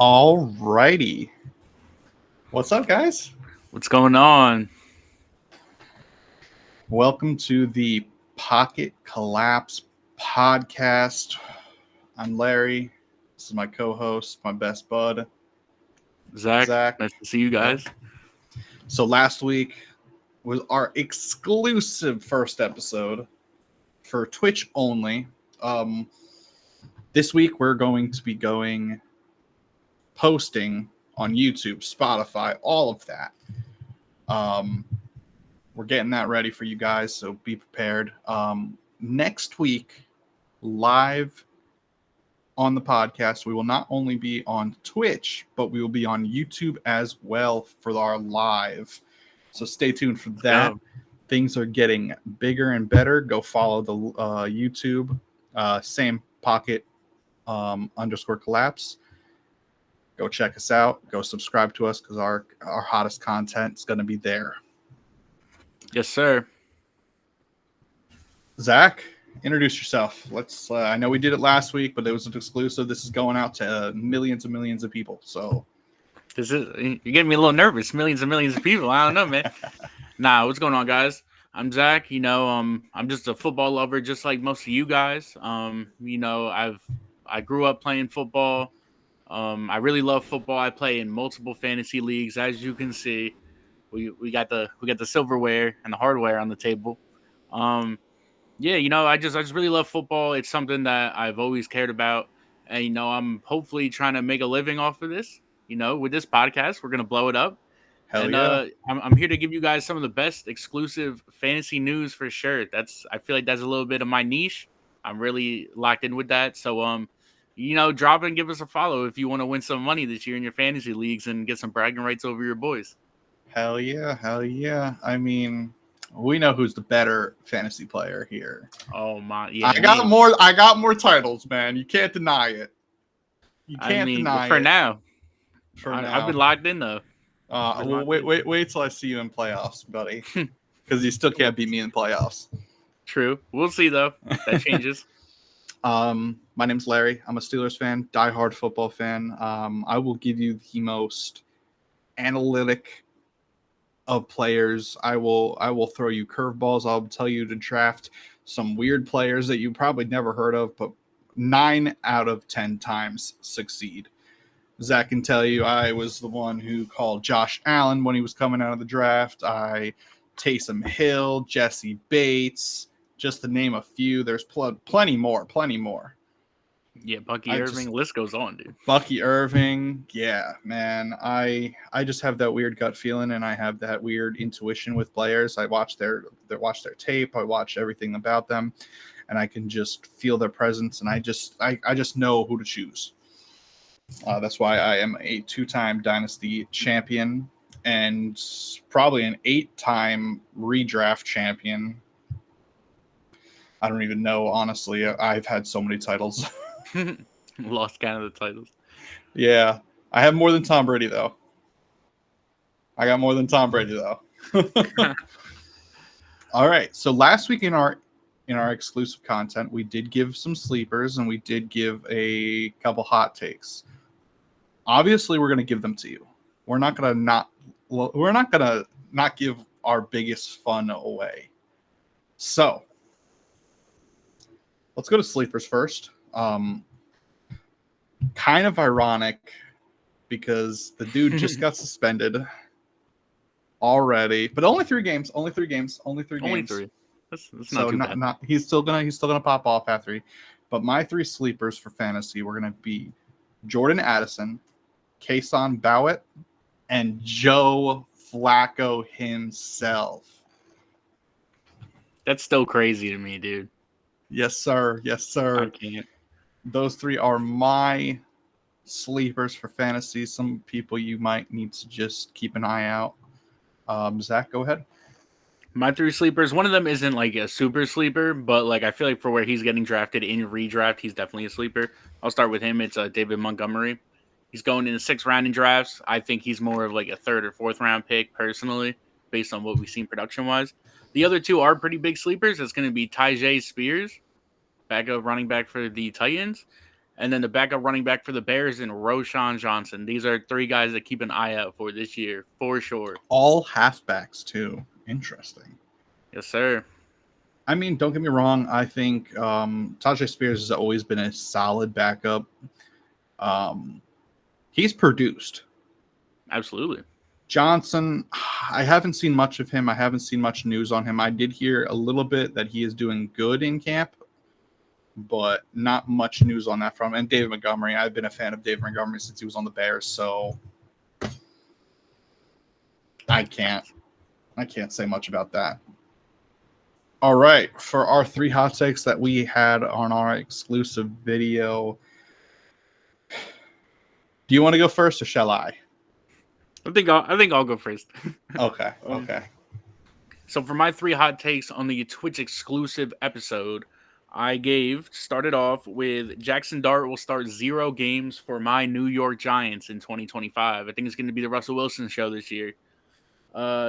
All righty. What's up, guys? What's going on? Welcome to the Pock Collapse Podcast. I'm Larry. This is my co-host, my best bud, Zach. Nice to see you guys. So last week was our exclusive first episode for Twitch only. This week we're going to be posting on YouTube, Spotify, all of that. We're getting that ready for you guys, so be prepared. Next week, live on the podcast, we will not only be on Twitch, but we will be on YouTube as well for our live. So stay tuned for that. Things are getting bigger and better. Go follow the YouTube, same Pocket _ Collapse. Go check us out. Go subscribe to us because our hottest content is going to be there. Yes, sir. Zach, introduce yourself. Let's. I know we did it last week, but it was an exclusive. This is going out to millions and millions of people. So you're getting me a little nervous. Millions and millions of people. I don't know, man. Nah, what's going on, guys? I'm Zach. I'm just a football lover, just like most of you guys. I grew up playing football. I really love football. I play in multiple fantasy leagues, as you can see. We got the silverware and the hardware on the table. I just really love football. It's something that I've always cared about, and I'm hopefully trying to make a living off of this. With this podcast, we're gonna blow it up. Hell yeah! I'm here to give you guys some of the best exclusive fantasy news for sure. I feel like that's a little bit of my niche. I'm really locked in with that. So drop and give us a follow if you want to win some money this year in your fantasy leagues and get some bragging rights over your boys. Hell yeah. I mean, we know who's the better fantasy player here. Oh my, yeah. I got more titles, man. You can't deny it. You can't deny it. Now. I've been locked in though. Wait till I see you in playoffs, buddy. Because you still can't beat me in playoffs. True. We'll see though. That changes. My name's Larry. I'm a Steelers fan, diehard football fan. I will give you the most analytic of players. I will throw you curveballs. I'll tell you to draft some weird players that you probably never heard of, but 9 out of 10 times succeed. Zach can tell you I was the one who called Josh Allen when he was coming out of the draft. Taysom Hill, Jesse Bates, just to name a few. There's plenty more. Yeah, Bucky Irving, list goes on, dude. Bucky Irving, yeah, man. I just have that weird gut feeling, and I have that weird intuition with players. I watch their tape, I watch everything about them, and I can just feel their presence, and I just know who to choose. That's why I am a 2-time Dynasty champion and probably an 8-time redraft champion. I don't even know, honestly. I've had so many titles. Lost count of the titles. Yeah. I have more than Tom Brady, though. All right. So last week in our exclusive content, we did give some sleepers and we did give a couple hot takes. Obviously, we're going to give them to you. We're not going to not give our biggest fun away. So let's go to sleepers first. Kind of ironic because the dude just got suspended already, but only 3 games. Only 3 games. That's not too bad. He's still gonna pop off at 3. But my 3 sleepers for fantasy were gonna be Jordan Addison, Kayson Boutte, and Joe Flacco himself. That's still crazy to me, dude. Yes, sir. I can't. Those 3 are my sleepers for fantasy. Some people you might need to just keep an eye out. Zach, go ahead. My 3 sleepers, one of them isn't like a super sleeper, but like I feel like for where he's getting drafted in redraft, he's definitely a sleeper. I'll start with him. It's David Montgomery. He's going in the 6th round in drafts. I think he's more of like a 3rd or 4th round pick personally, based on what we've seen production wise. The other 2 are pretty big sleepers. It's going to be Tyjae Spears, backup running back for the Titans, And then the backup running back for the Bears and Roschon Johnson. These are 3 guys that keep an eye out for this year, for sure. All halfbacks, too. Interesting. Yes, sir. I mean, don't get me wrong. I think Tajay Spears has always been a solid backup. He's produced. Absolutely. Johnson, I haven't seen much of him. I haven't seen much news on him. I did hear a little bit that he is doing good in camp, but not much news on that front. And David Montgomery, I've been a fan of David Montgomery since he was on the Bears, so I can't say much about that. All right, for our 3 hot takes that we had on our exclusive video, do you want to go first or shall I? I think I'll go first. Okay. So for my 3 hot takes on the Twitch exclusive episode, I started off with Jackson Dart will start 0 games for my New York Giants in 2025. I think it's going to be the Russell Wilson show this year.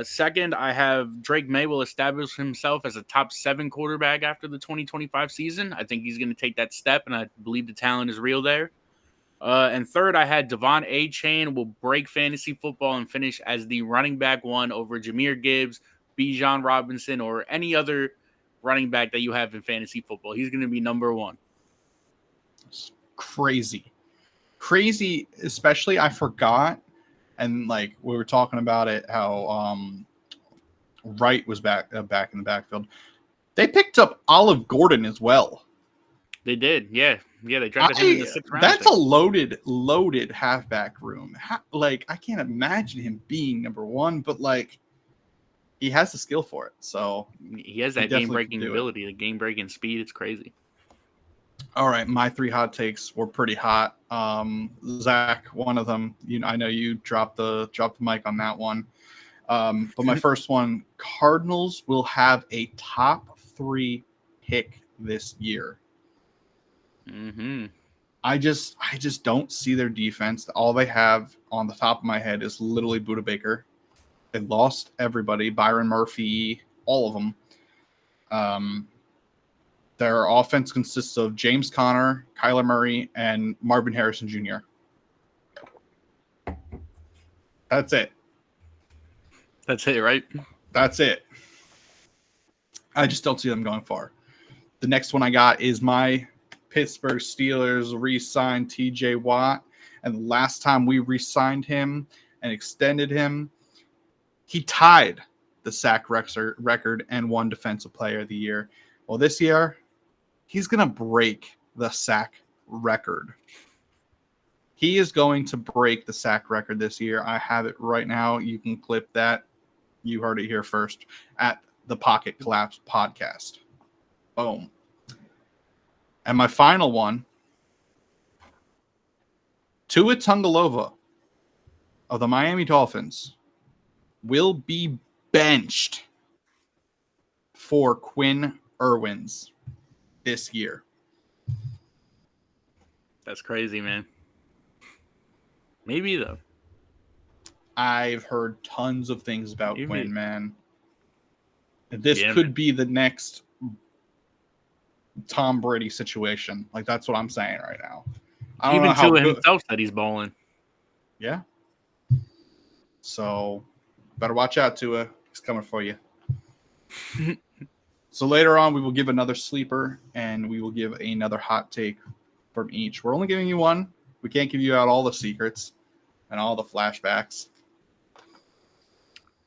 Second, I have Drake May will establish himself as a top 7 quarterback after the 2025 season. I think he's going to take that step, and I believe the talent is real there. And third, I had Devon A-Chain will break fantasy football and finish as the running back 1 over Jahmyr Gibbs, Bijan Robinson, or any other running back that you have in fantasy football. He's going to be number 1. It's crazy, especially I forgot. And like we were talking about it, how Wright was back in the backfield. They picked up Olive Gordon as well. They did, yeah. They drafted him in the 6th round. That's a loaded halfback room. I can't imagine him being number 1, but like he has the skill for it. So he has that game-breaking ability, the game-breaking speed. It's crazy. All right, my 3 hot takes were pretty hot. Zach, one of them, I know you dropped the mic on that one. But my first one, Cardinals will have a top 3 pick this year. Mm-hmm. I just don't see their defense. All they have on the top of my head is literally Budda Baker. They lost everybody, Byron Murphy, all of them. Their offense consists of James Conner, Kyler Murray, and Marvin Harrison Jr. That's it. That's it, right? That's it. I just don't see them going far. The next one I got is my Pittsburgh Steelers re-signed TJ Watt. And the last time we re-signed him and extended him, he tied the sack record and won Defensive Player of the Year. Well, this year, he's going to break the sack record. He is going to break the sack record this year. I have it right now. You can clip that. You heard it here first at the Pock Collapse Podcast. Boom. And my final one, Tua Tagovailoa of the Miami Dolphins will be benched for Quinn Ewers this year. That's crazy, man. Maybe, though. I've heard tons of things about Maybe. Quinn, man. This could be the next Tom Brady situation. Like, that's what I'm saying right now. I don't know how Tua himself said he's balling. Yeah. So, better watch out, Tua. He's coming for you. So later on, we will give another sleeper, and we will give another hot take from each. We're only giving you one. We can't give you out all the secrets and all the flashbacks.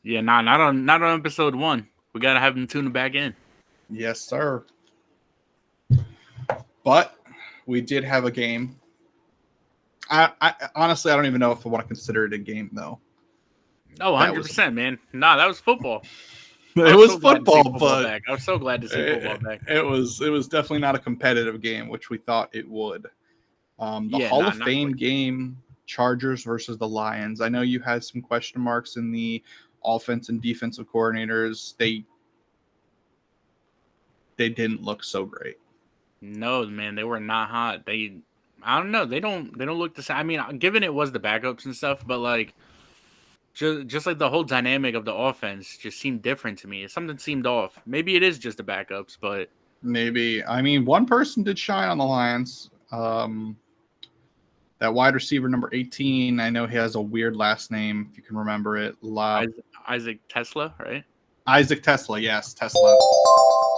Yeah, not on episode 1. We gotta have them tune it back in. Yes, sir. But we did have a game. I honestly, I don't even know if I want to consider it a game, though. Oh, 100%, man. Nah, that was football. It was football, but I was so glad to see football back. It was definitely not a competitive game, which we thought it would. The Hall of Fame game, Chargers versus the Lions. I know you had some question marks in the offense and defensive coordinators. They didn't look so great. No, man, they were not hot. I don't know. They don't look the same. I mean, given it was the backups and stuff, but like. Just like the whole dynamic of the offense just seemed different to me. Something seemed off. Maybe it is just the backups, but maybe. I mean, one person did shine on the Lions. That wide receiver number 18, I know he has a weird last name, if you can remember it. Isaac Tesla, right? Isaac Tesla, yes, Tesla.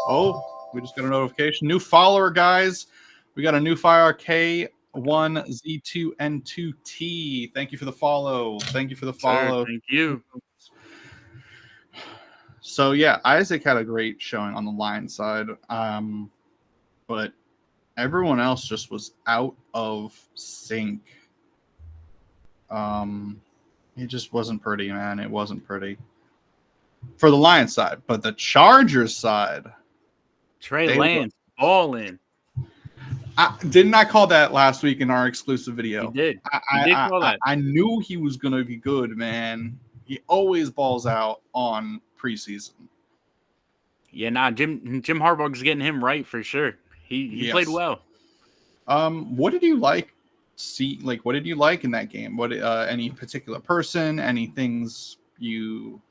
Oh, we just got a notification. New follower, guys. We got a new follower, K1Z2N2T. Thank you for the follow. Thank you for the follow. Sir, thank you. So, yeah, Isaac had a great showing on the line side. But everyone else just was out of sync. It just wasn't pretty, man. It wasn't pretty. For the Lions side. But the Chargers side. Trey Lance, balling. Didn't I call that last week in our exclusive video? You did. You did call that. I knew he was going to be good, man. He always balls out on preseason. Yeah, Jim Harbaugh's getting him right for sure. He played well. What did you like? What did you like in that game? What any particular person? Any things you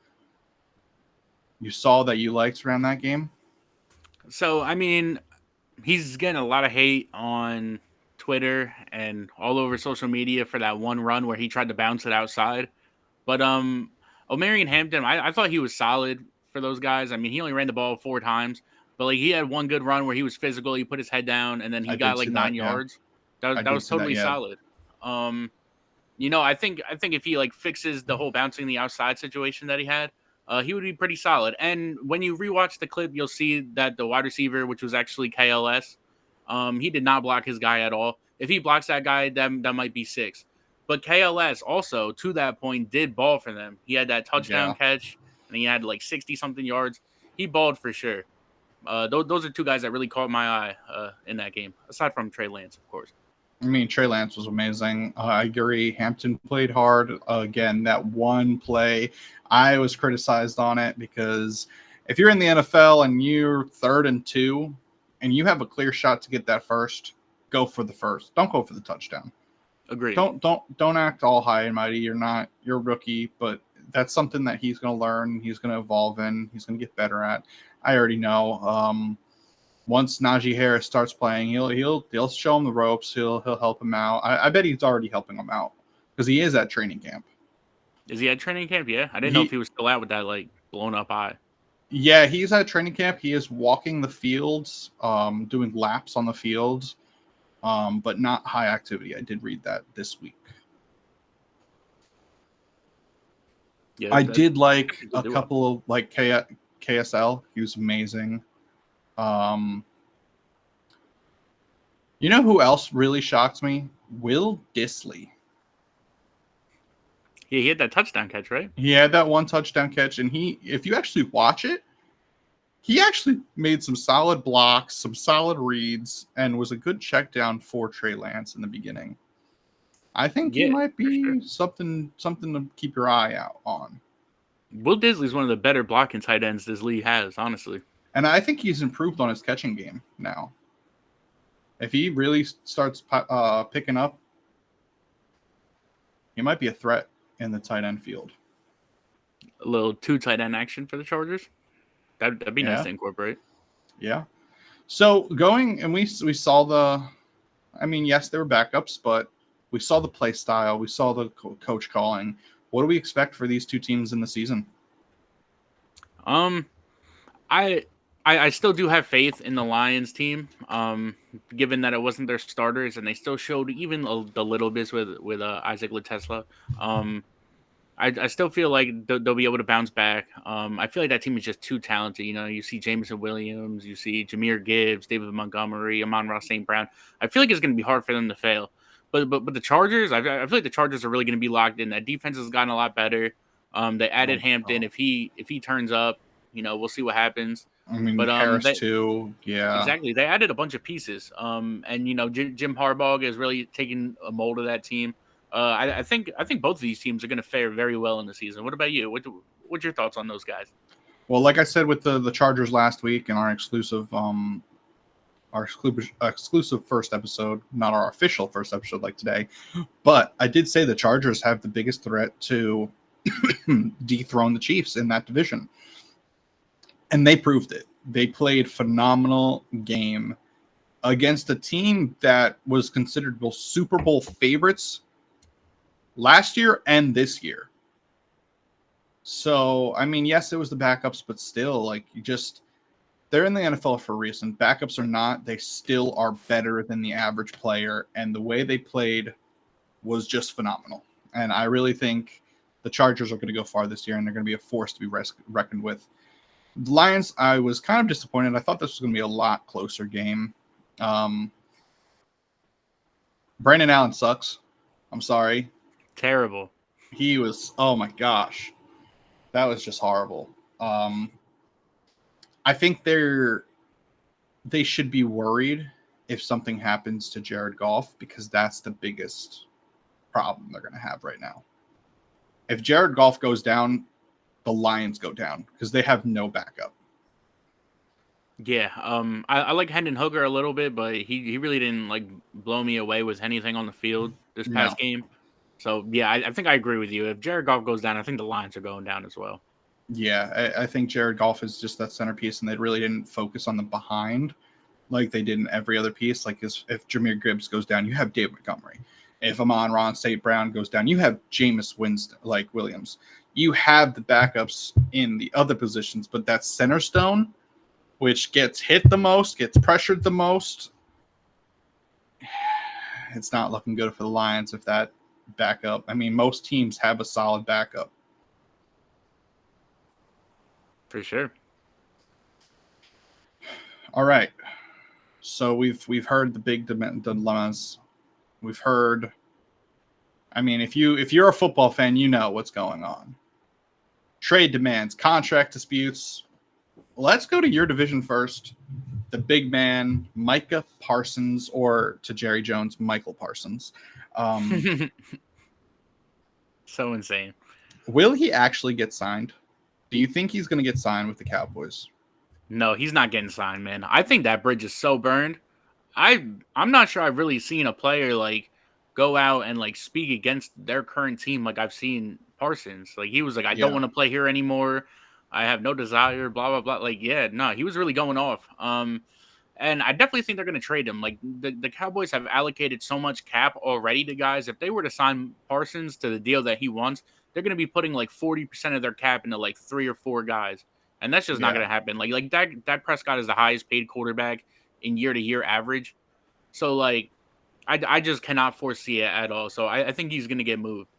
saw that you liked around that game? So, I mean, he's getting a lot of hate on Twitter and all over social media for that one run where he tried to bounce it outside. But Omari and Hampton, I thought he was solid for those guys. I mean, he only ran the ball 4 times, but like he had one good run where he was physical. He put his head down and then he got like 9 yards. That was totally solid. I think if he like fixes the whole bouncing the outside situation that he had, he would be pretty solid. And when you rewatch the clip, you'll see that the wide receiver, which was actually KLS, he did not block his guy at all. If he blocks that guy, that might be 6. But KLS also, to that point, did ball for them. He had that touchdown catch, and he had like 60-something yards. He balled for sure. Those are 2 guys that really caught my eye in that game, aside from Trey Lance, of course. I mean, Trey Lance was amazing. I agree. Hampton played hard. Again, that one play, I was criticized on it because if you're in the NFL and you're 3rd and 2 and you have a clear shot to get that first, go for the first. Don't go for the touchdown. Agreed. Don't act all high and mighty. You're a rookie, but that's something that he's going to learn. He's going to evolve in. He's going to get better at. I already know. Once Najee Harris starts playing, he'll show him the ropes. He'll help him out. I bet he's already helping him out because he is at training camp. Is he at training camp? Yeah, I didn't know if he was still out with that like blown up eye. Yeah, he's at training camp. He is walking the fields, doing laps on the fields, but not high activity. I did read that this week. Yeah, I did like a couple of like KSL. He was amazing. You know who else really shocked me? Will Dissly. Yeah, he had that touchdown catch, right? He had that one touchdown catch, and if you actually watch it, he actually made some solid blocks, some solid reads, and was a good check down for Trey Lance in the beginning. I think he might be something to keep your eye out on. Will Dissly's one of the better blocking tight ends this league has, honestly. And I think he's improved on his catching game now. If he really starts picking up, he might be a threat in the tight end field. A little 2 tight end action for the Chargers. That'd be nice to incorporate. Yeah. So we saw yes, they were backups, but we saw the play style. We saw the coach calling. What do we expect for these 2 teams in the season? I still do have faith in the Lions team, given that it wasn't their starters, and they still showed even the little bits with Isaac Tesla. I still feel like they'll be able to bounce back. I feel like that team is just too talented. You see Jameson Williams, you see Jahmyr Gibbs, David Montgomery, Amon-Ra St. Brown. I feel like it's going to be hard for them to fail. But the Chargers, I feel like the Chargers are really going to be locked in. That defense has gotten a lot better. They added Hampton. If he turns up, we'll see what happens. I mean, but Harris too. Yeah, exactly. They added a bunch of pieces. And Jim Harbaugh is really taking a mold of that team. I think both of these teams are going to fare very well in the season. What about you? What's your thoughts on those guys? Well, like I said with the Chargers last week in our exclusive first episode, not our official first episode like today, but I did say the Chargers have the biggest threat to dethrone the Chiefs in that division. And they proved it. They played phenomenal game against a team that was considered both Super Bowl favorites last year and this year. So, I mean, yes, it was the backups, but still, like, they're in the NFL for a reason. Backups or not, they still are better than the average player, and the way they played was just phenomenal. And I really think the Chargers are going to go far this year, and they're going to be a force to be reckoned with. The Lions, I was kind of disappointed. I thought this was going to be a lot closer game. Brandon Allen sucks. I'm sorry. Terrible. He was, oh my gosh. That was just horrible. I think they should be worried if something happens to Jared Goff, because that's the biggest problem they're going to have right now. If Jared Goff goes down, the Lions go down because they have no backup. Yeah, I like Hendon Hooker a little bit, but he really didn't like blow me away with anything on the field this past game. So yeah, I think I agree with you. If Jared Goff goes down, I think the Lions are going down as well. Yeah, I think Jared Goff is just that centerpiece, and they really didn't focus on the behind like they did in every other piece. Like if Jahmyr Gibbs goes down, you have David Montgomery. If Amon-Ra St. Brown goes down, you have Jameis Winston, like Williams. You have the backups in the other positions, but that center stone, which gets hit the most, gets pressured the most, it's not looking good for the Lions if that backup. I mean, most teams have a solid backup. For sure. All right. So we've heard the big dilemmas. We've heard. I mean, if you're a football fan, you know what's going on. Trade demands, contract disputes. Let's go to your division first. The big man, Micah Parsons, or to Jerry Jones, Michael Parsons. So insane. Will he actually get signed? Do you think he's going to get signed with the Cowboys? No, he's not getting signed, man. I think that bridge is so burned. I'm not sure I've really seen a player like go out and like speak against their current team like I've seen Parsons. Like he was like, I don't want to play here anymore. I have no desire, blah blah blah. Like, yeah, no, he was really going off. And I definitely think they're going to trade him. Like the Cowboys have allocated so much cap already to guys. If they were to sign Parsons to the deal that he wants, they're going to be putting like 40% of their cap into like 3 or 4 guys. And that's just not going to happen. Like Dak Prescott is the highest paid quarterback in year-to-year average. So, like, I just cannot foresee it at all. So I think he's going to get moved.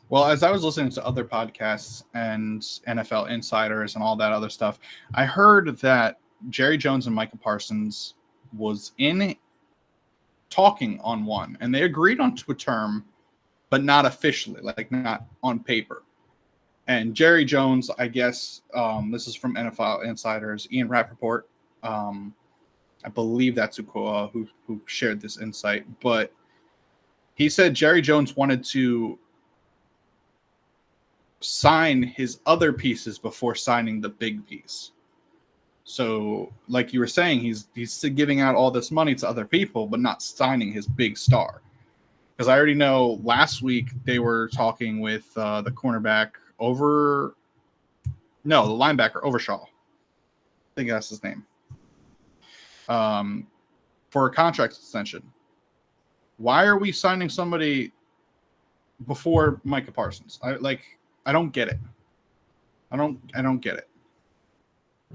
Well, as I was listening to other podcasts and NFL insiders and all that other stuff, I heard that Jerry Jones and Micah Parsons was in talking on one, and they agreed on to a term, but not officially, like not on paper. And Jerry Jones, I guess, this is from NFL insiders, Ian Rappaport. I believe that's who shared this insight. But he said Jerry Jones wanted to sign his other pieces before signing the big piece. So, like you were saying, he's giving out all this money to other people, but not signing his big star. Because I already know last week they were talking with the cornerback the linebacker Overshaw. I think that's his name. For a contract extension. Why are we signing somebody before Micah Parsons? I don't get it. I don't get it.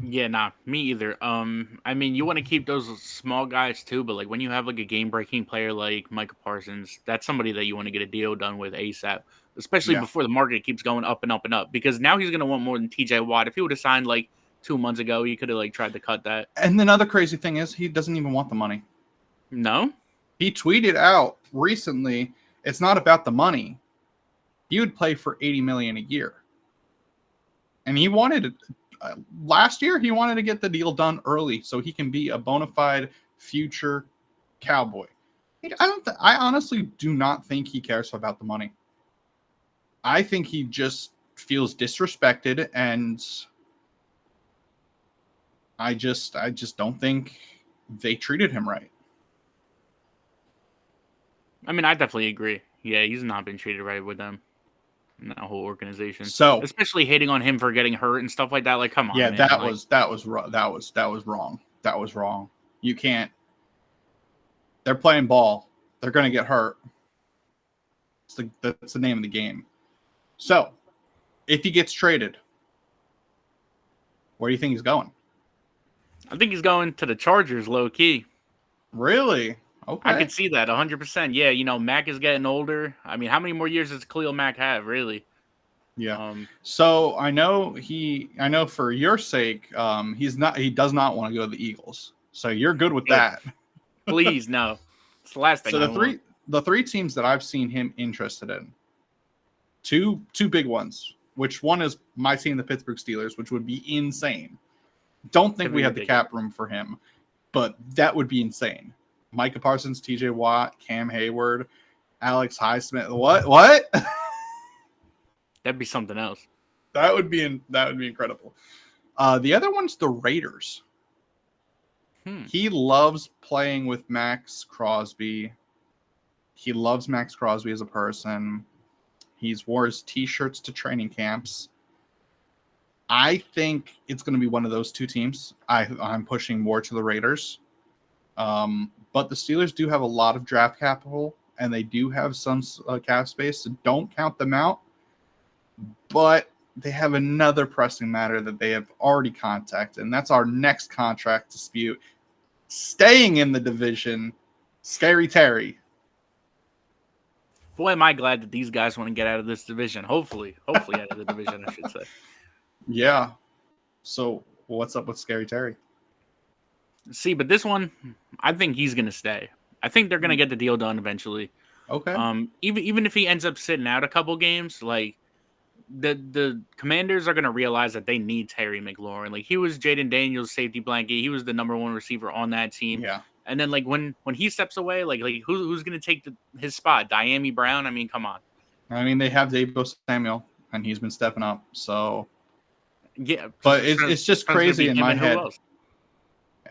Yeah, nah, me either. I mean, you want to keep those small guys too, but like when you have like a game-breaking player like Micah Parsons, that's somebody that you want to get a deal done with ASAP, especially before the market keeps going up and up and up. Because now he's gonna want more than TJ Watt. If he would have signed like 2 months ago, he could have like tried to cut that. And another crazy thing is he doesn't even want the money. No, he tweeted out recently, it's not about the money. He would play for $80 million a year, and he wanted it. Last year, he wanted to get the deal done early so he can be a bona fide future Cowboy. I honestly do not think he cares about the money. I think he just feels disrespected, and I just don't think they treated him right. I mean, I definitely agree. Yeah, he's not been treated right with them. In that whole organization, so especially hating on him for getting hurt and stuff like that. Like, come on, yeah, man. that was wrong. That was wrong. You can't They're playing ball. They're going to get hurt. That's the name of the game. So, if he gets traded, where do you think he's going? I think he's going to the Chargers, low key. Really? Okay. I could see that 100%. Yeah, Mac is getting older. I mean, how many more years does Khalil Mack have, really? Yeah. So I know for your sake, he does not want to go to the Eagles. So you're good with that. Please, no. It's the last thing. So the three teams that I've seen him interested in, two big ones, which one is my team, the Pittsburgh Steelers, which would be insane. Don't think we have the cap room for him, but that would be insane. Micah Parsons, TJ Watt, Cam Hayward, Alex Highsmith. What? That'd be something else. That would be incredible. The other one's the Raiders. He loves playing with Max Crosby. He loves Max Crosby as a person. He's wore his T-shirts to training camps. I think it's going to be one of those two teams. I'm pushing more to the Raiders. But the Steelers do have a lot of draft capital, and they do have some cap space, so don't count them out. But they have another pressing matter that they have already contacted, and that's our next contract dispute. Staying in the division, Scary Terry. Boy, am I glad that these guys want to get out of this division. Hopefully out of the division, I should say. Yeah. So what's up with Scary Terry? See, but this one, I think he's going to stay. I think they're going to get the deal done eventually. Okay. Even if he ends up sitting out a couple games, like the Commanders are going to realize that they need Terry McLaurin. Like, he was Jaden Daniels' safety blanket. He was the number one receiver on that team. Yeah. And then, like, when he steps away, like who's going to take his spot? Diami Brown? I mean, come on. I mean, they have Deebo Samuel, and he's been stepping up. So, yeah. But it's just crazy in my head.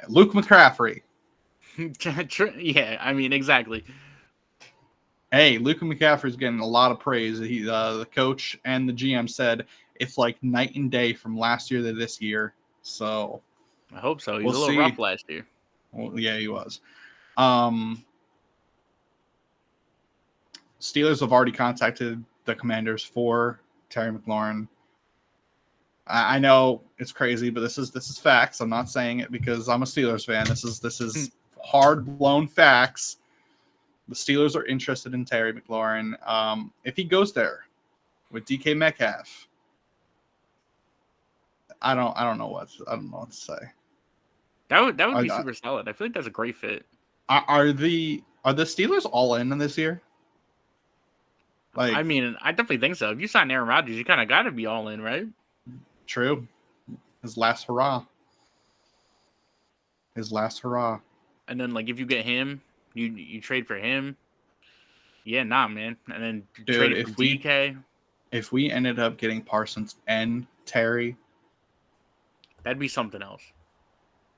Luke McCaffrey. Yeah, I mean, exactly. Hey, Luke McCaffrey's getting a lot of praise. The coach and the GM said it's like night and day from last year to this year. So I hope so. He was a little rough last year. Well, yeah, he was. Steelers have already contacted the Commanders for Terry McLaurin. I know it's crazy, but this is facts. I'm not saying it because I'm a Steelers fan. This is hard blown facts. The Steelers are interested in Terry McLaurin. If he goes there with DK Metcalf, I don't know what to say. That would be super solid. I feel like that's a great fit. Are the Steelers all in this year? Like, I mean, I definitely think so. If you sign Aaron Rodgers, you kind of got to be all in, right? True. His last hurrah. And then, like, if you get him, you trade for him. Yeah, nah, man. And then trade for DK. If we ended up getting Parsons and Terry, that'd be something else.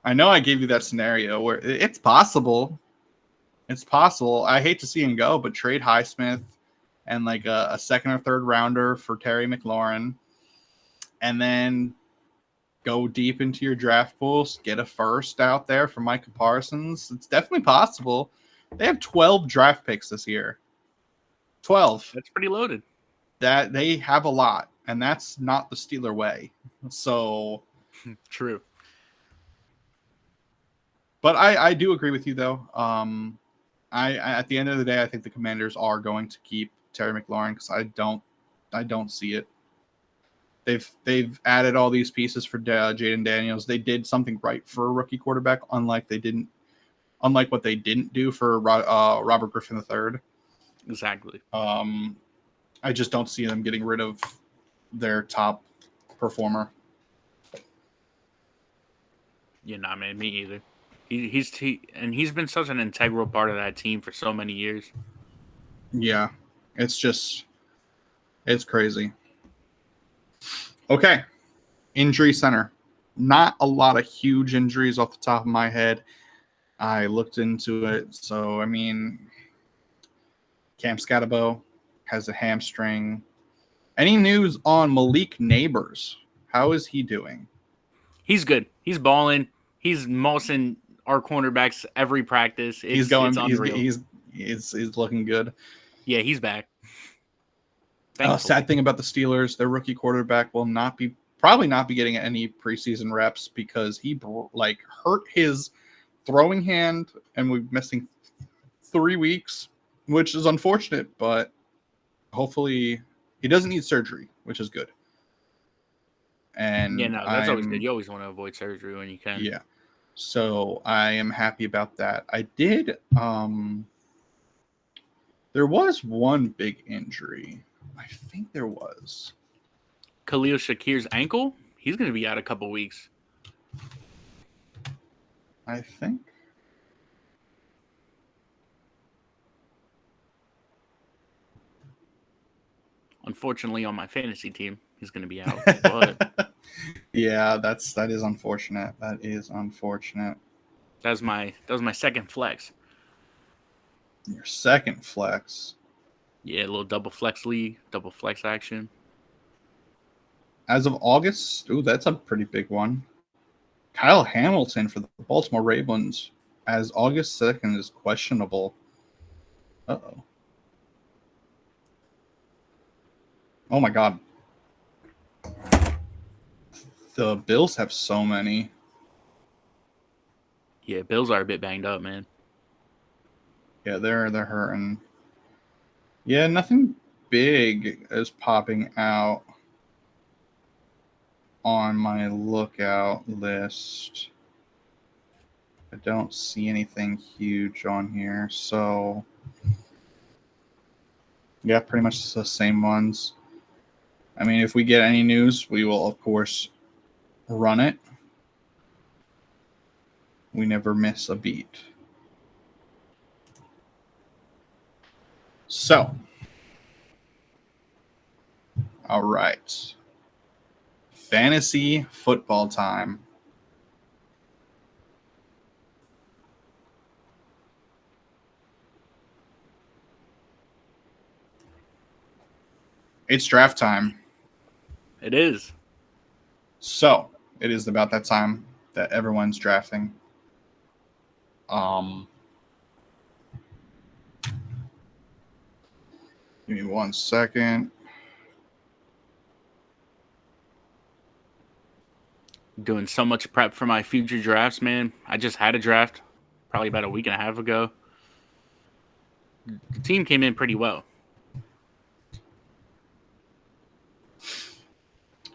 I know I gave you that scenario where it's possible. It's possible. I hate to see him go, but trade Highsmith and like a second or third rounder for Terry McLaurin, and then go deep into your draft pools, get a first out there for Micah Parsons. It's definitely possible. They have 12 draft picks this year. 12. That's pretty loaded. That they have a lot, and that's not the Steeler way. So true. But I do agree with you though. I at the end of the day, I think the Commanders are going to keep Terry McLaurin because I don't see it. They've added all these pieces for Jaden Daniels. They did something right for a rookie quarterback, unlike what they didn't do for Robert Griffin III. Exactly. I just don't see them getting rid of their top performer. Yeah, nah, man, me either. He's been such an integral part of that team for so many years. Yeah, it's crazy. Okay, injury center. Not a lot of huge injuries off the top of my head. I looked into it. So, I mean, Cam Scatterbo has a hamstring. Any news on Malik Neighbors? How is he doing? He's good. He's balling. He's mossing our cornerbacks every practice. He's unreal. He's looking good. Yeah, he's back. Sad thing about the Steelers, their rookie quarterback will probably not be getting any preseason reps because he hurt his throwing hand and we're missing 3 weeks, which is unfortunate, but hopefully he doesn't need surgery, which is good. And that's always good. You always want to avoid surgery when you can. Yeah. So I am happy about that. I did there was one big injury. I think there was. Khalil Shakir's ankle? He's going to be out a couple weeks. I think. Unfortunately, on my fantasy team, he's going to be out. But yeah, that is unfortunate. That is unfortunate. That was my second flex. Your second flex. Yeah, a little double flex league, double flex action. As of August, that's a pretty big one. Kyle Hamilton for the Baltimore Ravens as August 2nd is questionable. Uh-oh. Oh my God. The Bills have so many. Yeah, Bills are a bit banged up, man. Yeah, they're hurting. Yeah, nothing big is popping out on my lookout list. I don't see anything huge on here, so yeah, pretty much the same ones. I mean, if we get any news, we will, of course, run it. We never miss a beat. So, all right. Fantasy football time. It's draft time. It is. So, it is about that time that everyone's drafting. Give me 1 second. Doing so much prep for my future drafts, man. I just had a draft probably about a week and a half ago. The team came in pretty well.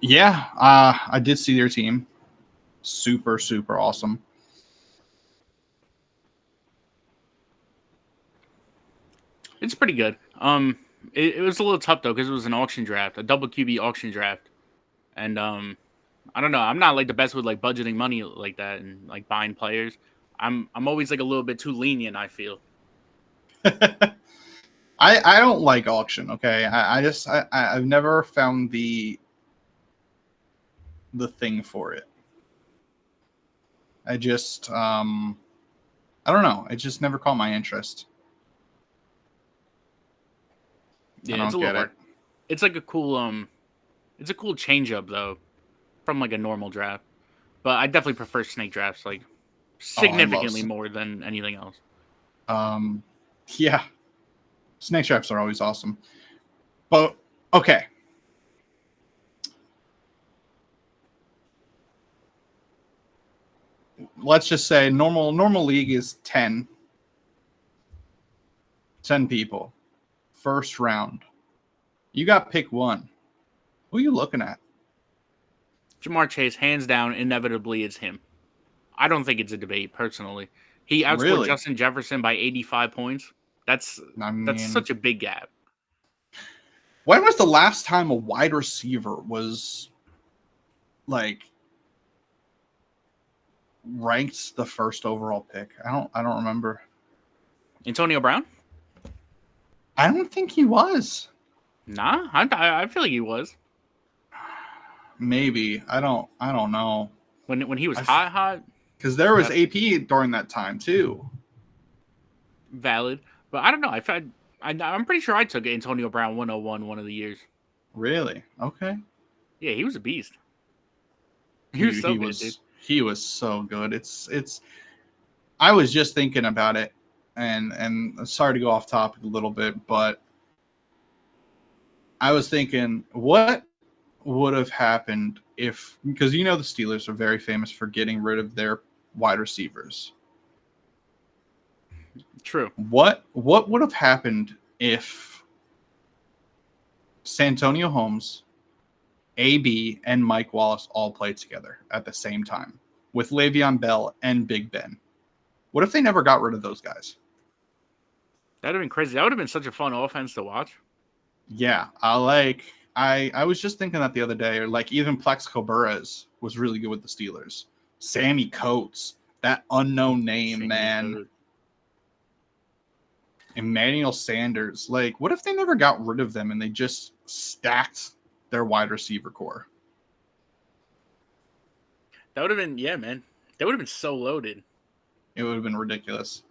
Yeah, I did see their team. Super, super awesome. It's pretty good. It was a little tough though because it was an auction draft, a double QB auction draft, and I don't know. I'm not like the best with like budgeting money like that and like buying players. I'm always like a little bit too lenient, I feel. I don't like auction. Okay, I've never found the thing for it. I just I don't know. It just never caught my interest. Yeah, it's a little hard. It's like a cool change up though from like a normal draft. But I definitely prefer snake drafts like significantly more than anything else. Yeah. Snake drafts are always awesome. But okay. Let's just say normal league is 10 people. First round. You got pick 1. Who are you looking at? Jamar Chase, hands down, inevitably is him. I don't think it's a debate, personally. He outscored Justin Jefferson by 85 points. That's such a big gap. When was the last time a wide receiver was like ranked the first overall pick? I don't remember. Antonio Brown? I don't think he was. Nah, I feel like he was. Maybe. I don't know. When he was hot. Because there was AP during that time too. Valid. But I don't know. I'm pretty sure I took Antonio Brown 101 one of the years. Really? Okay. Yeah, he was a beast. He was so good, dude. He was so good. It's I was just thinking about it, and sorry to go off topic a little bit, but I was thinking, what would have happened if, because the Steelers are very famous for getting rid of their wide receivers. True. What would have happened if Santonio Holmes, AB, and Mike Wallace all played together at the same time with Le'Veon Bell and Big Ben? What if they never got rid of those guys? That would have been crazy. That would have been such a fun offense to watch. Yeah, I was just thinking that the other day, or like even Plexico Burress was really good with the Steelers. Sammy Coates, that unknown name, Sammy man. Coates. Emmanuel Sanders. Like, what if they never got rid of them and they just stacked their wide receiver core? That would have been, yeah, man. That would have been so loaded. It would have been ridiculous.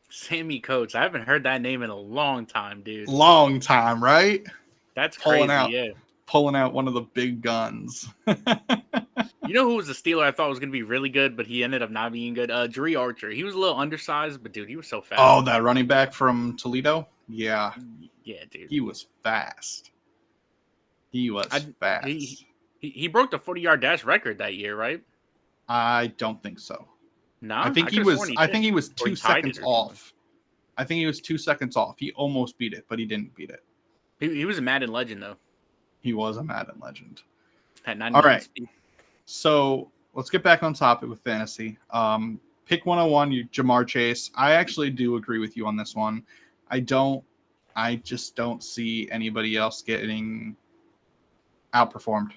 Sammy Coates. I haven't heard that name in a long time, dude. Long time, right? That's crazy, yeah. Pulling out one of the big guns. You know who was a Steeler I thought was going to be really good, but he ended up not being good? Jerry Archer. He was a little undersized, but, dude, he was so fast. Oh, that running back from Toledo? Yeah. Yeah, dude. He was fast. He was fast. He broke the 40-yard dash record that year, right? I don't think so. No, I think he was 2 seconds off. I think he was 2 seconds off. He almost beat it, but he didn't beat it. He was a Madden legend, though. He was a Madden legend. At 99 All right. speed. So let's get back on topic with fantasy. Pick 101, Jamar Chase. I actually do agree with you on this one. I just don't see anybody else getting outperformed.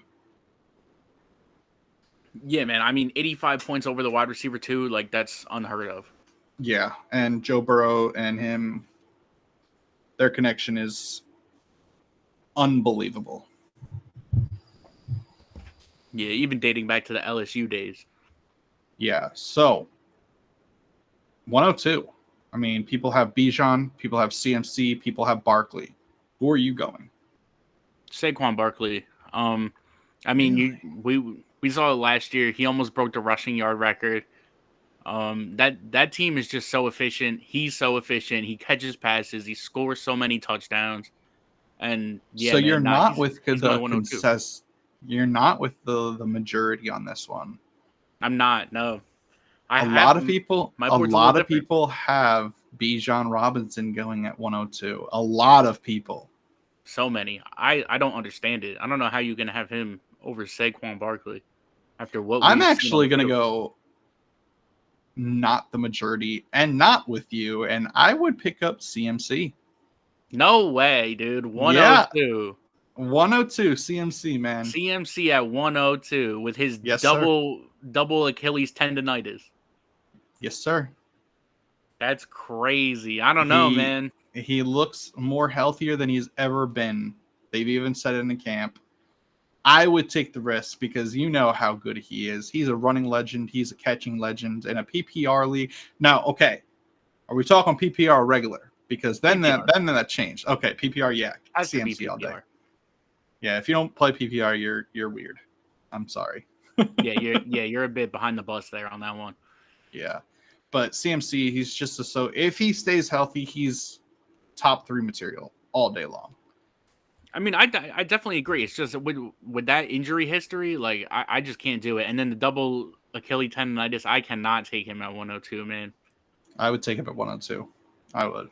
Yeah, man. I mean, 85 points over the wide receiver, too. Like, that's unheard of. Yeah, and Joe Burrow and him, their connection is unbelievable. Yeah, even dating back to the LSU days. Yeah, so 102. I mean, people have Bijan, people have CMC, people have Barkley. Who are you going? Saquon Barkley. I mean, we saw it last year. He almost broke the rushing yard record. That team is just so efficient. He's so efficient. He catches passes. He scores so many touchdowns. And yeah, so you're not with you're not with the majority on this one. I'm not. No. A lot of people have Bijan Robinson going at 102. A lot of people. So many. I don't understand it. I don't know how you can have him over Saquon Barkley after what I'm actually going to go not the majority and not with you, and I would pick up CMC. No way, dude. 102. Yeah. 102 CMC, man. CMC at 102 with his double Achilles tendonitis. Yes, sir. That's crazy. I don't know, man. He looks more healthier than he's ever been. They've even said it in the camp. I would take the risk because you know how good he is. He's a running legend. He's a catching legend in a PPR league. Now, okay, are we talking PPR or regular? Because then that changed. Okay, PPR, yeah, CMC all day. Yeah, if you don't play PPR, you're weird. I'm sorry. You're a bit behind the bus there on that one. Yeah, but CMC, he's just if he stays healthy, he's top 3 material all day long. I mean, I definitely agree. It's just with that injury history, like I just can't do it. And then the double Achilles tendonitis, I cannot take him at 102, man. I would take him at 102. I would.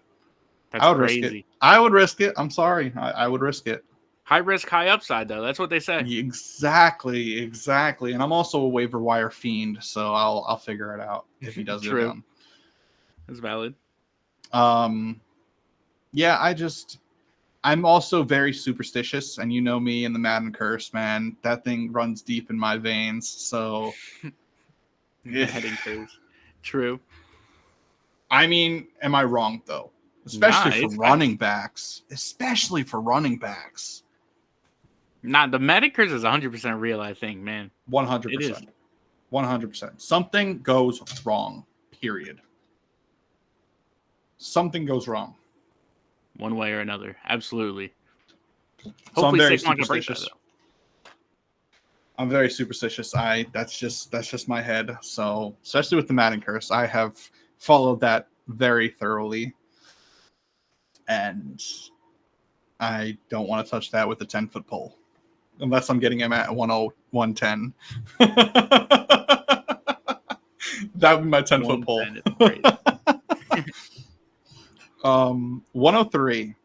That's crazy. Risk it. I would risk it. I'm sorry. I would risk it. High risk, high upside, though. That's what they say. Exactly. And I'm also a waiver wire fiend, so I'll figure it out if he does go down. That's valid. Yeah, I'm also very superstitious, and you know me and the Madden curse, man. That thing runs deep in my veins, so Madden curse. True. I mean, am I wrong though? Especially for running backs. Nah, the Madden curse is 100% real, I think, man. 100%. It is. 100%. Something goes wrong, period. Something goes wrong. One way or another. Absolutely. So hopefully Saquon can break that, though. I'm very superstitious. That's just my head. So especially with the Madden curse, I have followed that very thoroughly, and I don't want to touch that with a 10-foot pole, unless I'm getting him at 110. That would be my 10-foot pole. 103.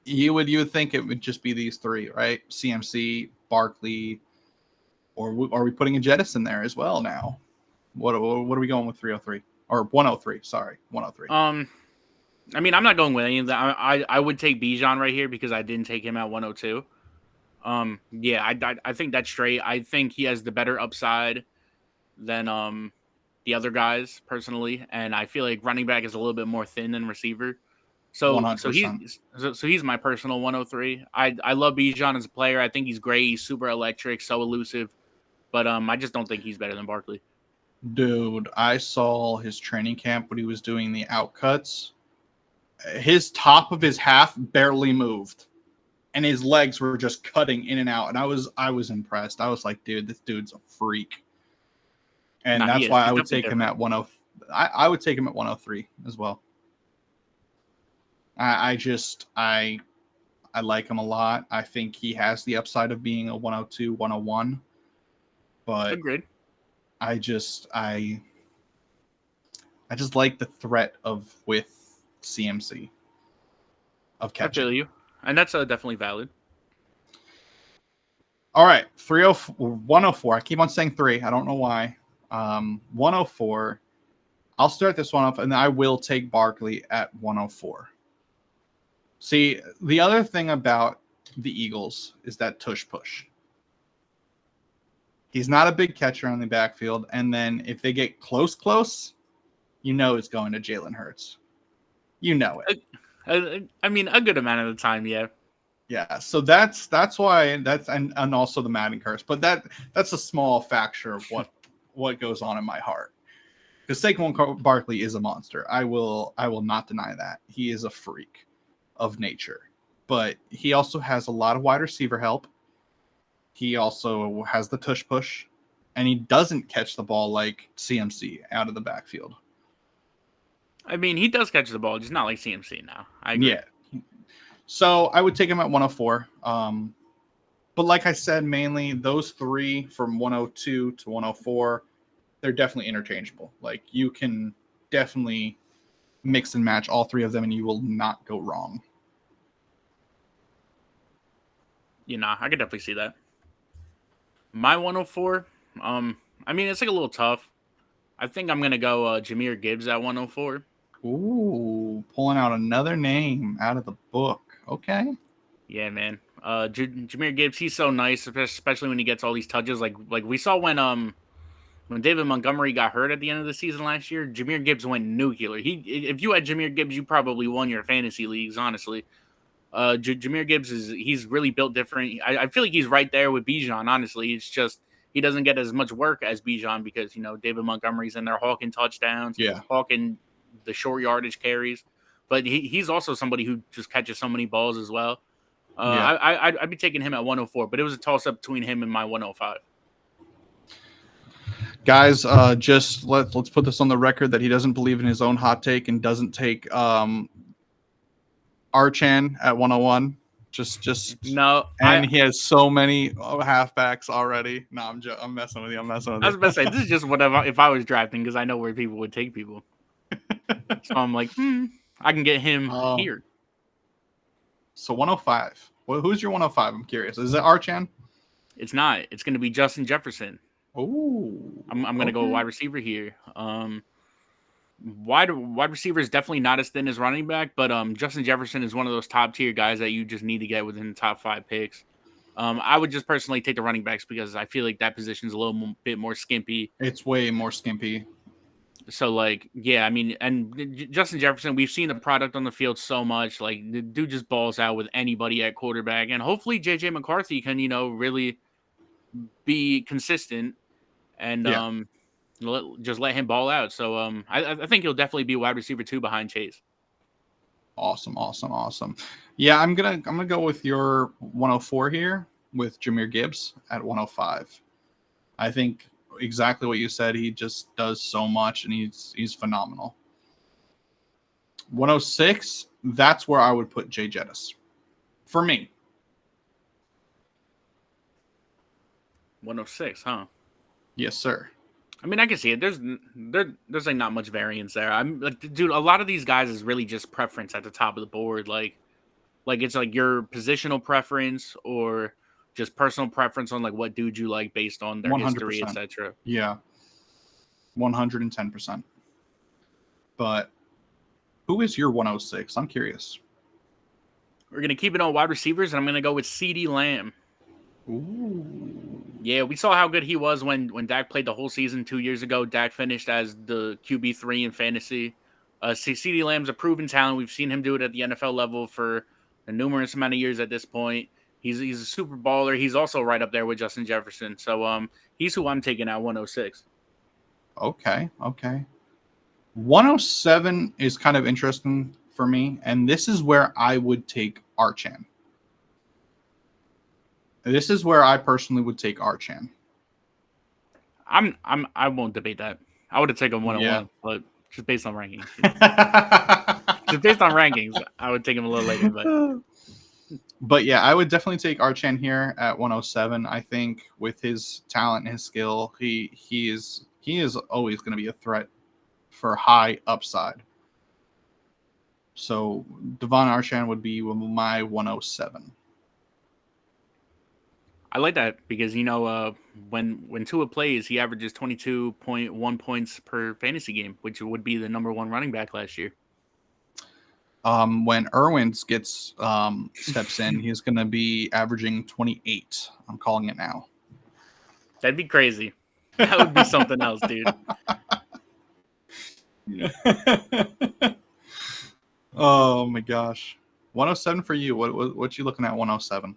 You would think it would just be these three, right? CMC, Barkley, or are we putting a Jettison there as well now? What are we going with 303 or 103? Sorry, 103. I mean, I'm not going with any of that. I would take Bijan right here because I didn't take him at 102. Yeah, I think that's straight. I think he has the better upside than the other guys personally, and I feel like running back is a little bit more thin than receiver. So 100%. He's my personal 103. I love Bijan as a player. I think he's great. He's super electric, so elusive. But I just don't think he's better than Barkley. Dude, I saw his training camp when he was doing the outcuts. His top of his half barely moved, and his legs were just cutting in and out. And I was impressed. I was like, dude, this dude's a freak. And that's why I would take him at 10. I would take him at 103 as well. I like him a lot. I think he has the upside of being a 102, 101. But agreed. I just like the threat of with CMC of catching. I feel you. And that's definitely valid. All right, 104. I keep on saying 3. I don't know why. 104. I'll start this one off, and I will take Barkley at 104. See, the other thing about the Eagles is that tush push. He's not a big catcher on the backfield, and then if they get close, you know it's going to Jalen Hurts. You know it. I mean, a good amount of the time, yeah. Yeah, so that's why and also the Madden curse, but that's a small factor of what goes on in my heart. Because Saquon Barkley is a monster. I will not deny that. He is a freak of nature. But he also has a lot of wide receiver help. He also has the tush push, and he doesn't catch the ball like CMC out of the backfield. I mean, he does catch the ball, just not like CMC now. I agree. Yeah. So I would take him at 104. But like I said, mainly those three from 102 to 104, they're definitely interchangeable. Like you can definitely mix and match all three of them, and you will not go wrong. You know, I could definitely see that. My 104, I mean, it's like a little tough. I think I'm going to go Jahmyr Gibbs at 104. Ooh, pulling out another name out of the book. Okay. Yeah, man. Jahmyr Gibbs, he's so nice, especially when he gets all these touches. Like we saw when David Montgomery got hurt at the end of the season last year, Jahmyr Gibbs went nuclear. If you had Jahmyr Gibbs, you probably won your fantasy leagues, honestly. Jahmyr Gibbs he's really built different. I feel like he's right there with Bijan, honestly. It's just he doesn't get as much work as Bijan because, you know, David Montgomery's in there hawking touchdowns, hawking the short yardage carries. But he's also somebody who just catches so many balls as well. I'd be taking him at 104, but it was a toss-up between him and my 105. Guys, just let's put this on the record that he doesn't believe in his own hot take and doesn't take Archan at 101. Just no. And he has so many halfbacks already. No, I'm messing with you. I was about to say, this is just whatever if I was drafting because I know where people would take people. So I'm like, I can get him here. So 105. Well, who's your 105? I'm curious. Is it Archan? It's not. It's going to be Justin Jefferson. Ooh. I'm going to go wide receiver here. Wide receiver is definitely not as thin as running back, but Justin Jefferson is one of those top tier guys that you just need to get within the top 5 picks. I would just personally take the running backs because I feel like that position is a little bit more skimpy. It's way more skimpy. So, like, yeah, I mean, and Justin Jefferson, we've seen the product on the field so much. Like, the dude just balls out with anybody at quarterback. And hopefully J.J. McCarthy can, you know, really be consistent and just let him ball out. So, I think he'll definitely be wide receiver 2 behind Chase. Awesome. Yeah, I'm gonna go with your 104 here. with Jahmyr Gibbs at 105. I think exactly what you said. He just does so much, and he's phenomenal. 106, that's where I would put Jay Jettis. For me. 106, huh? Yes, sir. I mean, I can see it. There's like not much variance there. I'm like, dude, a lot of these guys is really just preference at the top of the board. Like it's like your positional preference or just personal preference on like what dude you like based on their 100%. history, etc. Yeah. 110%. But who is your 106? I'm curious. We're gonna keep it on wide receivers, and I'm gonna go with CeeDee Lamb. Ooh. Yeah, we saw how good he was when Dak played the whole season 2 years ago. Dak finished as the QB3 in fantasy. CeeDee Lamb's a proven talent. We've seen him do it at the NFL level for a numerous amount of years at this point. He's a super baller. He's also right up there with Justin Jefferson. So he's who I'm taking at 106. Okay. 107 is kind of interesting for me, and this is where I would take Archan. This is where I personally would take Archan. I won't debate that. I would have taken 101, but just based on rankings. Just based on rankings, I would take him a little later. But yeah, I would definitely take Archan here at 107. I think with his talent and his skill, he is always going to be a threat for high upside. So Devon Archan would be my 107. I like that because, when Tua plays, he averages 22.1 points per fantasy game, which would be the number one running back last year. When Irwins gets steps in, he's going to be averaging 28. I'm calling it now. That'd be crazy. That would be something else, dude. Oh, my gosh. 107 for you. What you looking at 107?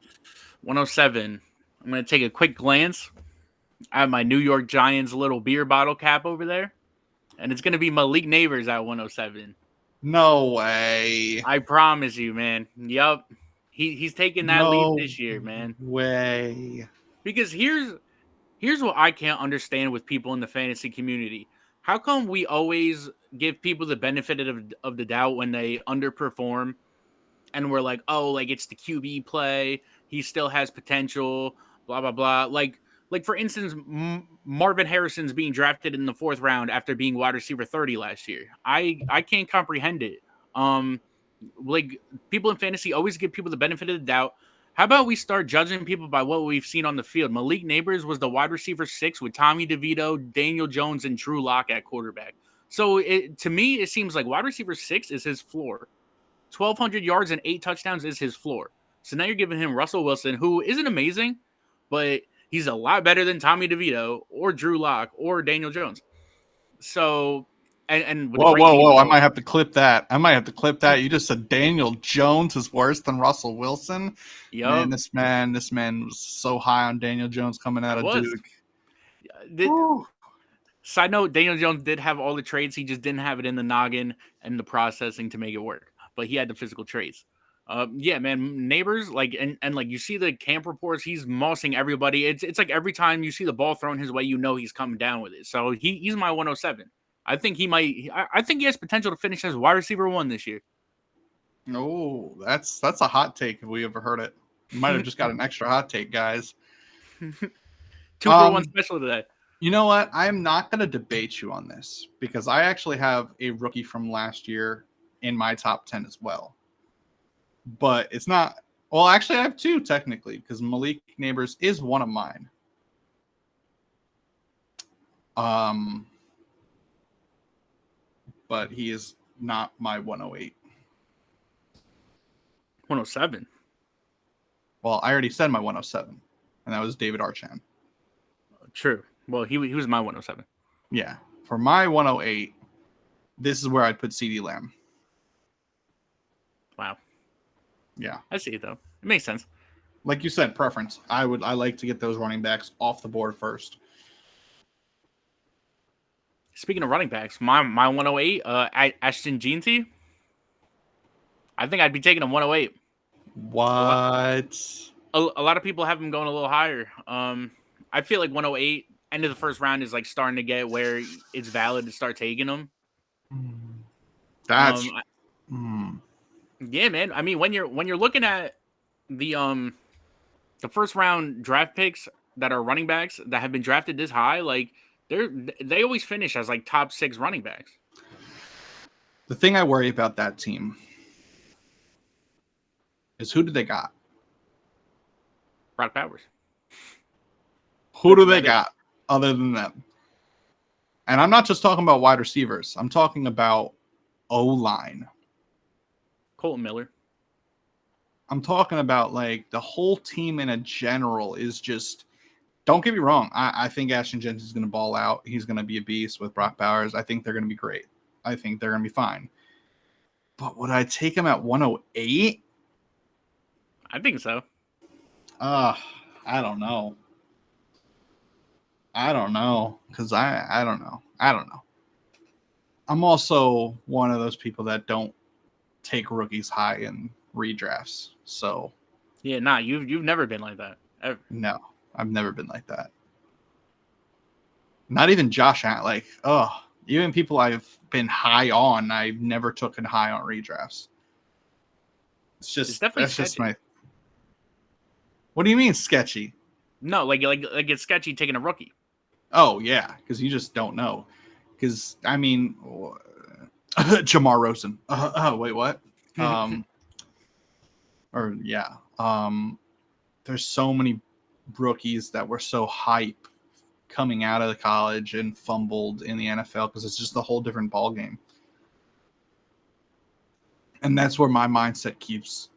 107. I'm going to take a quick glance. I have my New York Giants little beer bottle cap over there. And it's going to be Malik Neighbors at 107. No way. I promise you, man. Yup. He's taking that lead this year, man. Way. Because here's what I can't understand with people in the fantasy community. How come we always give people the benefit of the doubt when they underperform? And we're like, oh, like it's the QB play. He still has potential, blah, blah, blah. Like for instance, Marvin Harrison's being drafted in the 4th round after being wide receiver 30 last year. I can't comprehend it. Like people in fantasy always give people the benefit of the doubt. How about we start judging people by what we've seen on the field? Malik Neighbors was the wide receiver 6 with Tommy DeVito, Daniel Jones, and Drew Lock at quarterback. So to me, it seems like wide receiver 6 is his floor. 1,200 yards and 8 touchdowns is his floor. So now you're giving him Russell Wilson, who isn't amazing, but he's a lot better than Tommy DeVito or Drew Lock or Daniel Jones. So, and whoa! I might have to clip that. You just said Daniel Jones is worse than Russell Wilson. Yep. Man, this man was so high on Daniel Jones coming out of Duke. Side note: Daniel Jones did have all the traits. He just didn't have it in the noggin and the processing to make it work. But he had the physical traits. Yeah, man, Neighbors, like, and like you see the camp reports, he's mossing everybody. It's like every time you see the ball thrown his way, he's coming down with it. So he's my 107. I think I think he has potential to finish as wide receiver 1 this year. Oh, that's a hot take if we ever heard it. You might have just got an extra hot take, guys. 2 for 1 special today. You know what? I'm not going to debate you on this because I actually have a rookie from last year in my top 10 as well. But it's not. Well, actually, I have 2 technically because Malik Neighbors is one of mine. But he is not my 108. 107. Well, I already said my 107, and that was David Archan. True. Well, he was my 107. Yeah. For my 108, this is where I'd put CeeDee Lamb. Wow. Yeah. I see it, though. It makes sense. Like you said, preference. I like to get those running backs off the board first. Speaking of running backs, my 108, Ashton Jeanty. I think I'd be taking him 108. What? a lot of people have him going a little higher. I feel like 108 end of the first round is like starting to get where it's valid to start taking him. That's Yeah, man. I mean, when you're looking at the first round draft picks that are running backs that have been drafted this high, like they always finish as like top 6 running backs. the thing I worry about that team is who do they got? Brock Bowers. Who do they got other than them? And I'm not just talking about wide receivers. I'm talking about O-line. Colton Miller. I'm talking about like the whole team in a general is just, don't get me wrong. I think Ashton Jensen is going to ball out. He's going to be a beast with Brock Bowers. I think they're going to be great. I think they're going to be fine. But would I take him at 108? I think so. I don't know. Because I don't know. I'm also one of those people that don't take rookies high in redrafts. So yeah, nah, you've never been like that. Ever. No, I've never been like that. Not even Josh Allen. Even people I've been high on, I've never taken high on redrafts. It's definitely sketchy. Just my. What do you mean sketchy? No, like it's sketchy taking a rookie. Oh yeah, because you just don't know. Because I mean, Jamar Rosen. Wait, what? There's so many rookies that were so hype coming out of the college and fumbled in the NFL because it's just a whole different ball game. And that's where my mindset keeps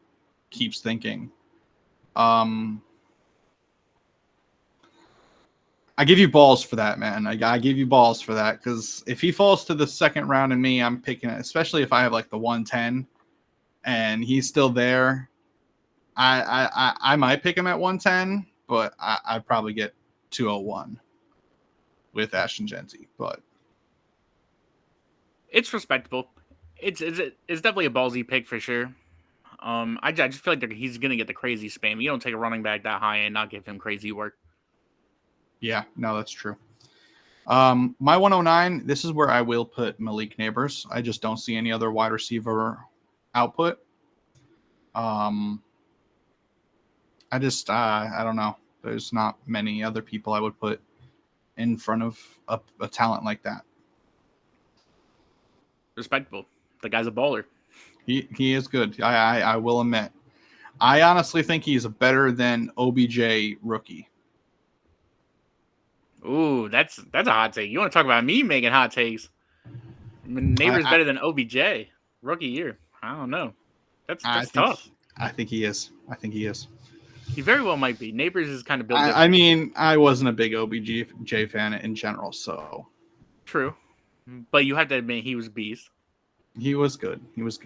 thinking. I give you balls for that, man. I give you balls for that because if he falls to the second round and me, I'm picking it, especially if I have like the 110 and he's still there. I might pick him at 110, but I'd probably get 201 with Ashton Jensen. But it's respectable. It's definitely a ballsy pick for sure. I just feel like he's gonna get the crazy spam. You don't take a running back that high and not give him crazy work. Yeah, no, that's true. My 109, this is where I will put Malik Neighbors. I just don't see any other wide receiver output. I don't know. There's not many other people I would put in front of a talent like that. Respectable. The guy's a baller. He is good. I will admit. I honestly think he's better than OBJ rookie. Ooh, that's a hot take. You want to talk about me making hot takes? Neighbors better than OBJ rookie year. I don't know. That's tough. I think he is. He very well might be. Neighbors is kind of built. I mean, I wasn't a big OBJ fan in general, so true. But you have to admit he was a beast. He was good. He was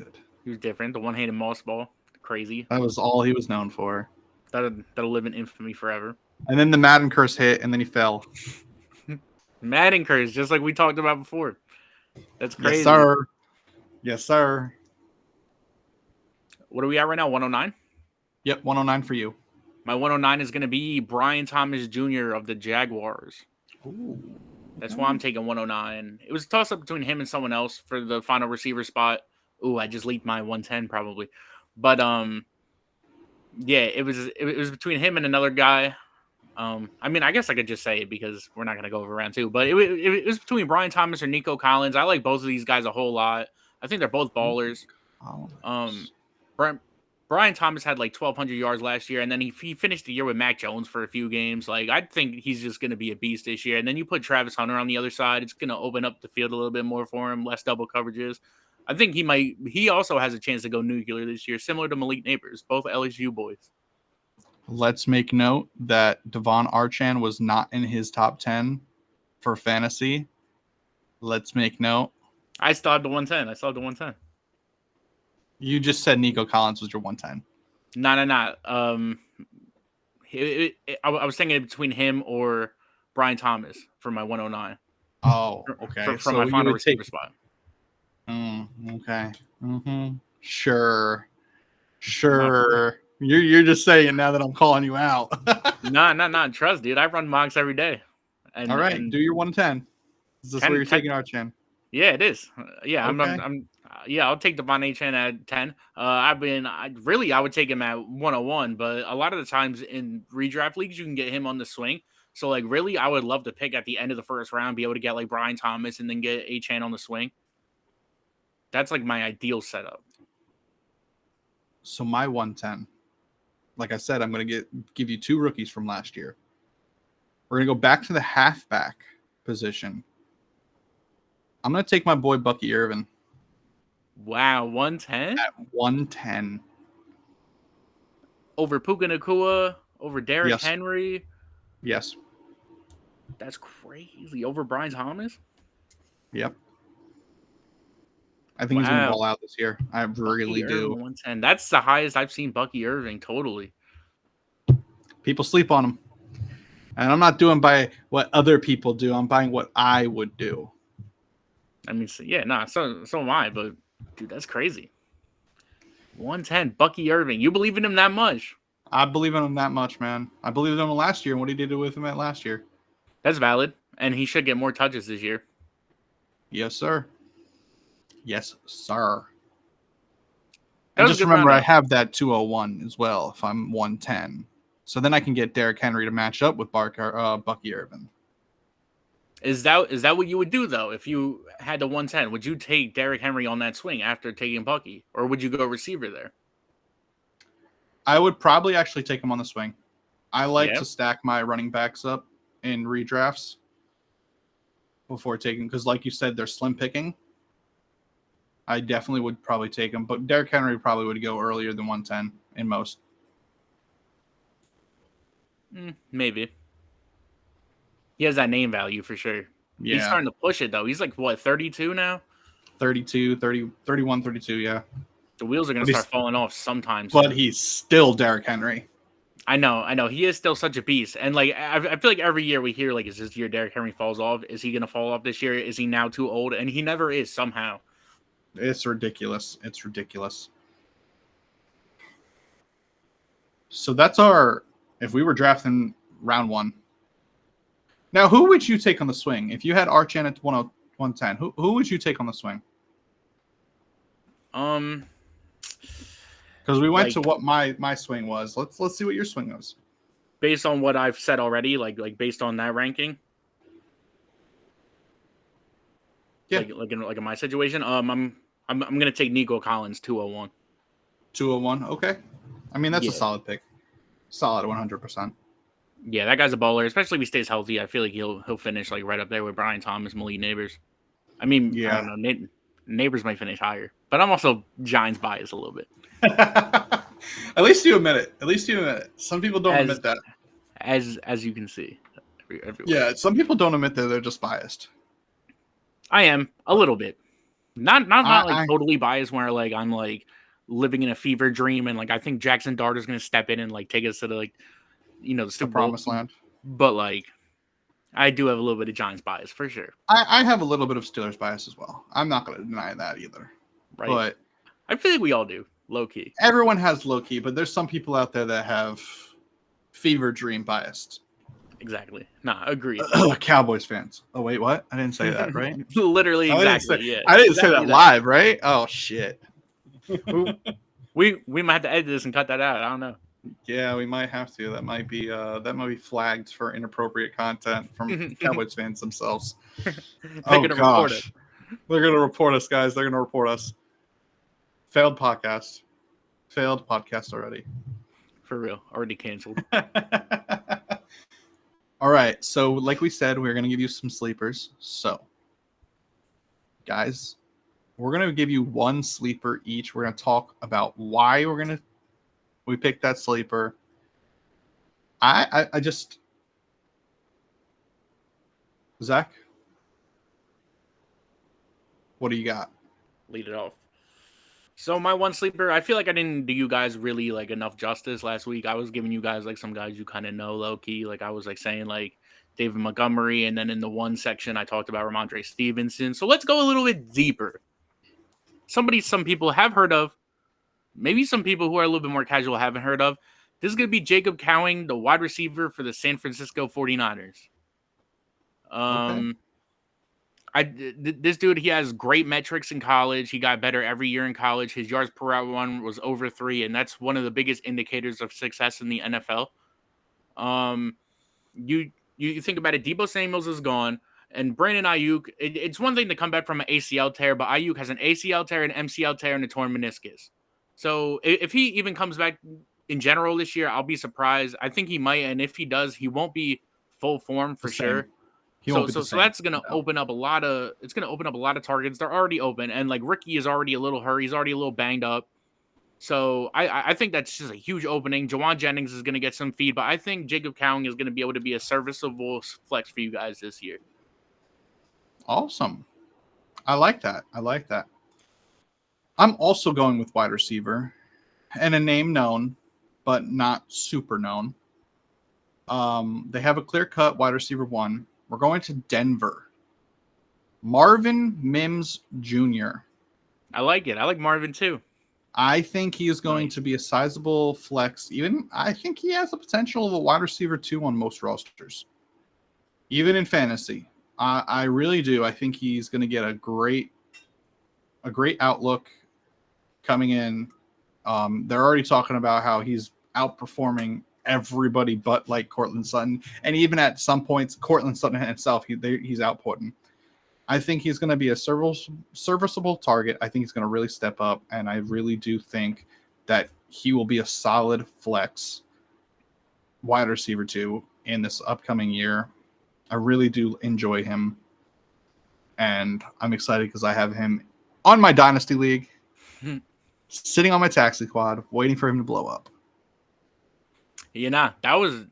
different. The one-handed moss ball, crazy. That was all he was known for. That'll live in infamy forever. And then the Madden curse hit, and then he fell. Madden curse, just like we talked about before. That's crazy. Yes, sir. What are we at right now? 109? Yep, 109 for you. My 109 is going to be Brian Thomas Jr. of the Jaguars. Ooh. That's why I'm taking 109. It was a toss-up between him and someone else for the final receiver spot. Ooh, I just leaked my 110 probably. But, yeah, it was between him and another guy. I mean, I guess I could just say it because we're not going to go over round 2. But it was between Brian Thomas or Nico Collins. I like both of these guys a whole lot. I think they're both ballers. Brian Thomas had like 1,200 yards last year, and then he finished the year with Mac Jones for a few games. Like, I think he's just going to be a beast this year. And then you put Travis Hunter on the other side. It's going to open up the field a little bit more for him, less double coverages. I think he also has a chance to go nuclear this year, similar to Malik Neighbors, both LSU boys. Let's make note that Devon Archan was not in his top 10 for fantasy. Let's make note. I still have the 110. You just said Nico Collins was your 110. No. I was thinking between him or Brian Thomas for my 109. Oh, okay. From my final receiver spot. Okay. Mm-hmm. Sure. You're just saying now that I'm calling you out. Not trust, dude. I run mocks every day. All right, do your 110. Is this 10, where you're 10 taking Archan? Yeah, it is. Yeah, Okay. yeah, I'll take Devon Achane at 10. I would take him at 101, but a lot of the times in redraft leagues, you can get him on the swing. So, like, really, I would love to pick at the end of the first round, be able to get like Brian Thomas and then get Achane on the swing. That's like my ideal setup. So my 110, like I said, I'm going to give you 2 rookies from last year. We're going to go back to the halfback position. I'm going to take my boy Bucky Irvin. Wow, 110? At 110. Over Puka Nacua, over Derrick Yes. Henry. Yes. That's crazy. Over Brian Thomas? Yep. I think he's going to ball out this year. I really do. 110. That's the highest I've seen Bucky Irving, totally. People sleep on him. And I'm not doing by what other people do. I'm buying what I would do. I mean, so am I, but dude, that's crazy. 110, Bucky Irving. You believe in him that much? I believe in him that much, man. I believe in him last year and what he did with him at last year. That's valid. And he should get more touches this year. Yes, sir. Yes, sir. That And was just a good remember, I round. have that 201 as well if I'm 110. So then I can get Derrick Henry to match up with Bucky Irvin. Is that what you would do, though, if you had the 110? Would you take Derrick Henry on that swing after taking Bucky? Or would you go receiver there? I would probably actually take him on the swing. I like to stack my running backs up in redrafts before taking, because like you said, they're slim picking. I definitely would probably take him, but Derrick Henry probably would go earlier than 110 in most. Maybe. He has that name value for sure. Yeah. He's starting to push it, though. He's like, what, 32 now? 32, 30, 31, 32, yeah. The wheels are going to start falling off sometimes. But he's still Derrick Henry. I know. He is still such a beast. And, like, I feel like every year we hear, like, is this year Derrick Henry falls off? Is he going to fall off this year? Is he now too old? And he never is somehow. It's ridiculous. It's ridiculous. So that's if we were drafting round 1. Now, who would you take on the swing? If you had Archan at 110, who would you take on the swing? Because we went to what my swing was. Let's see what your swing was. Based on what I've said already, like based on that ranking. Yeah. Like in my situation, I'm gonna take Nico Collins 201. 201, okay. I mean, that's a solid pick. Solid 100%. Yeah, that guy's a baller, especially if he stays healthy. I feel like he'll finish like right up there with Brian Thomas, Malik Neighbors. I mean, I don't know. Neighbors might finish higher, but I'm also Giants biased a little bit. At least you admit it. Some people don't admit that. As you can see. Everywhere. Yeah, some people don't admit that they're just biased. I am a little bit. Not like totally biased where like I'm like living in a fever dream and like I think Jackson Dart is going to step in and like take us to the like the promised land. But like I do have a little bit of Giants bias for sure. I have a little bit of Steelers bias as well. I'm not going to deny that either. Right. But I feel like we all do, low key. Everyone has low key, but there's some people out there that have fever dream biased. Exactly. Nah, agreed. Cowboys fans. Oh wait, what? I didn't say that, right? Literally, exactly. I didn't say that live, right? Oh shit. We might have to edit this and cut that out. I don't know. Yeah, we might have to. That might be flagged for inappropriate content from Cowboys fans themselves. They're gonna report it. They're gonna report us, guys. They're gonna report us. Failed podcast already. For real, already canceled. All right, so like we said, we're gonna give you some sleepers. So, guys, we're gonna give you one sleeper each. We're gonna talk about why we picked that sleeper. I just Zach, what do you got? Lead it off. So my one sleeper, I feel like I didn't do you guys really like enough justice last week. I was giving you guys like some guys you kind of know low key. Like I was like saying like David Montgomery, and then in the one section I talked about Ramondre Stevenson. So let's go a little bit deeper. Some people have heard of, maybe some people who are a little bit more casual haven't heard of. This is going to be Jacob Cowing, the wide receiver for the San Francisco 49ers. Okay. This dude, he has great metrics in college. He got better every year in college. His yards per route run was over 3, and that's one of the biggest indicators of success in the NFL. You think about it, Deebo Samuels is gone, and Brandon Ayuk. It's one thing to come back from an ACL tear, but Ayuk has an ACL tear, an MCL tear, and a torn meniscus. So if he even comes back in general this year, I'll be surprised. I think he might, and if he does, he won't be full form for sure. So that's gonna open up a lot of targets. They're already open, and like Ricky is already a little hurt. He's already a little banged up. So I think that's just a huge opening. Jawan Jennings is gonna get some feed, but I think Jacob Cowing is gonna be able to be a serviceable flex for you guys this year. Awesome. I like that. I'm also going with wide receiver and a name known, but not super known. They have a clear-cut wide receiver 1. We're going to Denver. Marvin Mims Jr. I like it. I like Marvin too. I think he is going to be a sizable flex. I think he has the potential of a wide receiver 2 on most rosters, even in fantasy. I really do. I think he's going to get a great outlook coming in. They're already talking about how he's outperforming everybody but like Cortland Sutton, and even at some points Cortland Sutton himself he's outputting. I think he's going to be a serviceable target. I think he's going to really step up, and I really do think that he will be a solid flex wide receiver 2 in this upcoming year. I really do enjoy him, and I'm excited because I have him on my Dynasty League sitting on my taxi squad waiting for him to blow up. That was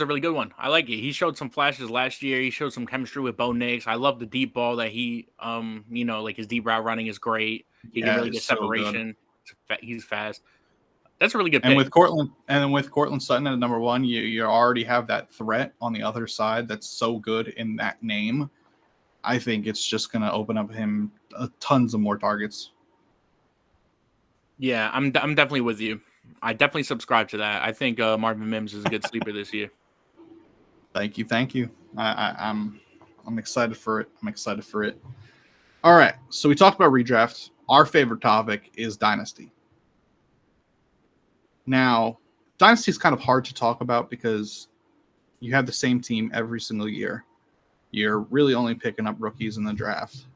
a really good one. I like it. He showed some flashes last year. He showed some chemistry with Bo Nix. I love the deep ball that he, like his deep route running is great. He can really get separation. So he's fast. That's a really good pick. And with Cortland Sutton at number 1, you already have that threat on the other side that's so good in that name. I think it's just going to open up him tons of more targets. Yeah, I'm definitely with you. I definitely subscribe to that. I think Marvin Mims is a good sleeper this year. Thank you. I'm excited for it. All right, so we talked about redraft. Our favorite topic is Dynasty. Now, Dynasty is kind of hard to talk about because you have the same team every single year. You're really only picking up rookies in the draft.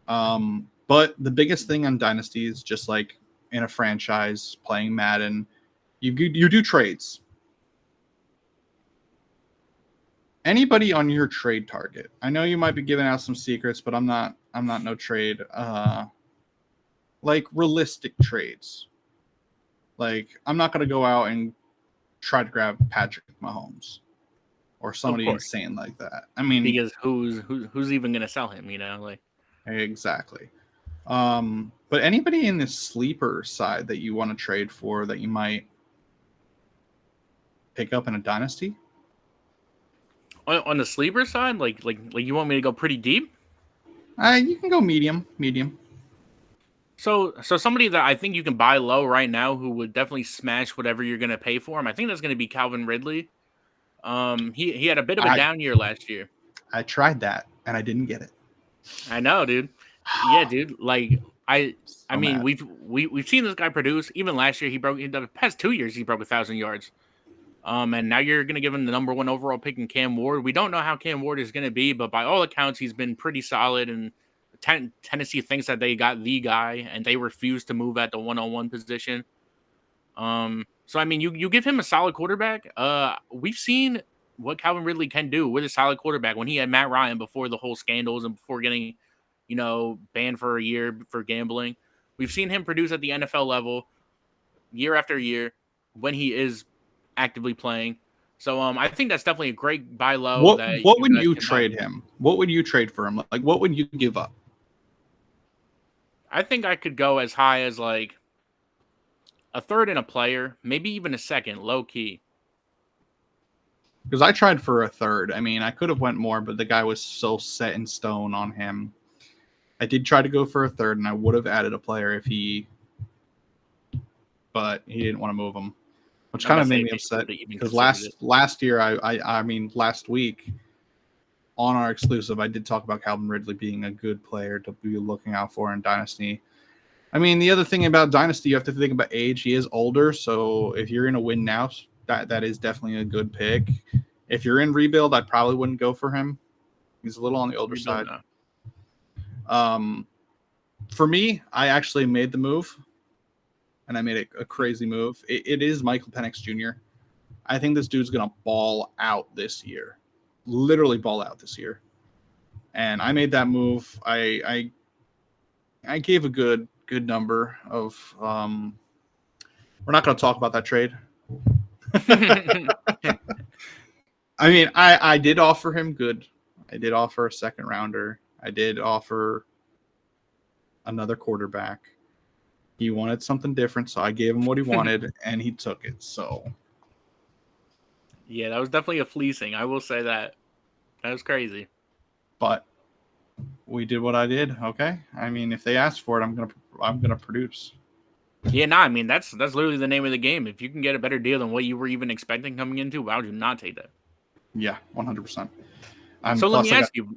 But the biggest thing on Dynasty is just like in a franchise playing Madden, you do trades. Anybody on your trade target? I know you might be giving out some secrets, but I'm not no trade. Like realistic trades. Like I'm not going to go out and try to grab Patrick Mahomes or somebody insane like that. I mean, because who's even going to sell him? Exactly. But anybody in this sleeper side that you want to trade for that you might pick up in a dynasty? On the sleeper side, like you want me to go pretty deep? You can go medium. So somebody that I think you can buy low right now who would definitely smash whatever you're going to pay for him. I think that's going to be Calvin Ridley. He had a bit of a down year last year. I tried that and I didn't get it. I know, dude. Yeah, dude. Like I mean, we've seen this guy produce. Even last year, the past 2 years he broke 1,000 yards. And now you're going to give him the number 1 overall pick in Cam Ward. We don't know how Cam Ward is going to be, but by all accounts, he's been pretty solid. And Tennessee thinks that they got the guy, and they refuse to move at the 1-on-1 position. So I mean, you give him a solid quarterback. We've seen what Calvin Ridley can do with a solid quarterback when he had Matt Ryan before the whole scandals and before getting, banned for a year for gambling. We've seen him produce at the NFL level year after year when he is actively playing. So I think that's definitely a great buy low. What would you trade him? What would you trade for him? Like, what would you give up? I think I could go as high as like a third in a player, maybe even a second, low key. Because I tried for a third. I mean, I could have went more, but the guy was so set in stone on him. I did try to go for a third, and I would have added a player if he but he didn't want to move him, which I'm kind gonna of say made me if they upset would've even because considered it. last year, I mean last week on our exclusive, I did talk about Calvin Ridley being a good player to be looking out for in Dynasty. I mean, the other thing about Dynasty, you have to think about age. He is older, so if you're going to win now, that is definitely a good pick. If you're in rebuild, I probably wouldn't go for him. He's a little on the older Rebuild side. now. For me, I actually made the move, and I made a crazy move. It is Michael Penix Jr. I think this dude's going to ball out this year. Literally ball out this year. And I made that move. I gave a good number of we're not going to talk about that trade. I mean, I did offer him good. I did offer a second rounder. I did offer another quarterback. He wanted something different, so I gave him what he wanted, and he took it. So, Yeah, that was definitely a fleecing. I will say that. That was crazy. but we did what I did. Okay, I mean, if they ask for it, I'm gonna produce. Yeah, I mean that's literally the name of the game. If you can get a better deal than what you were even expecting coming into, why would you not take that? Yeah, 100%. So let me ask you.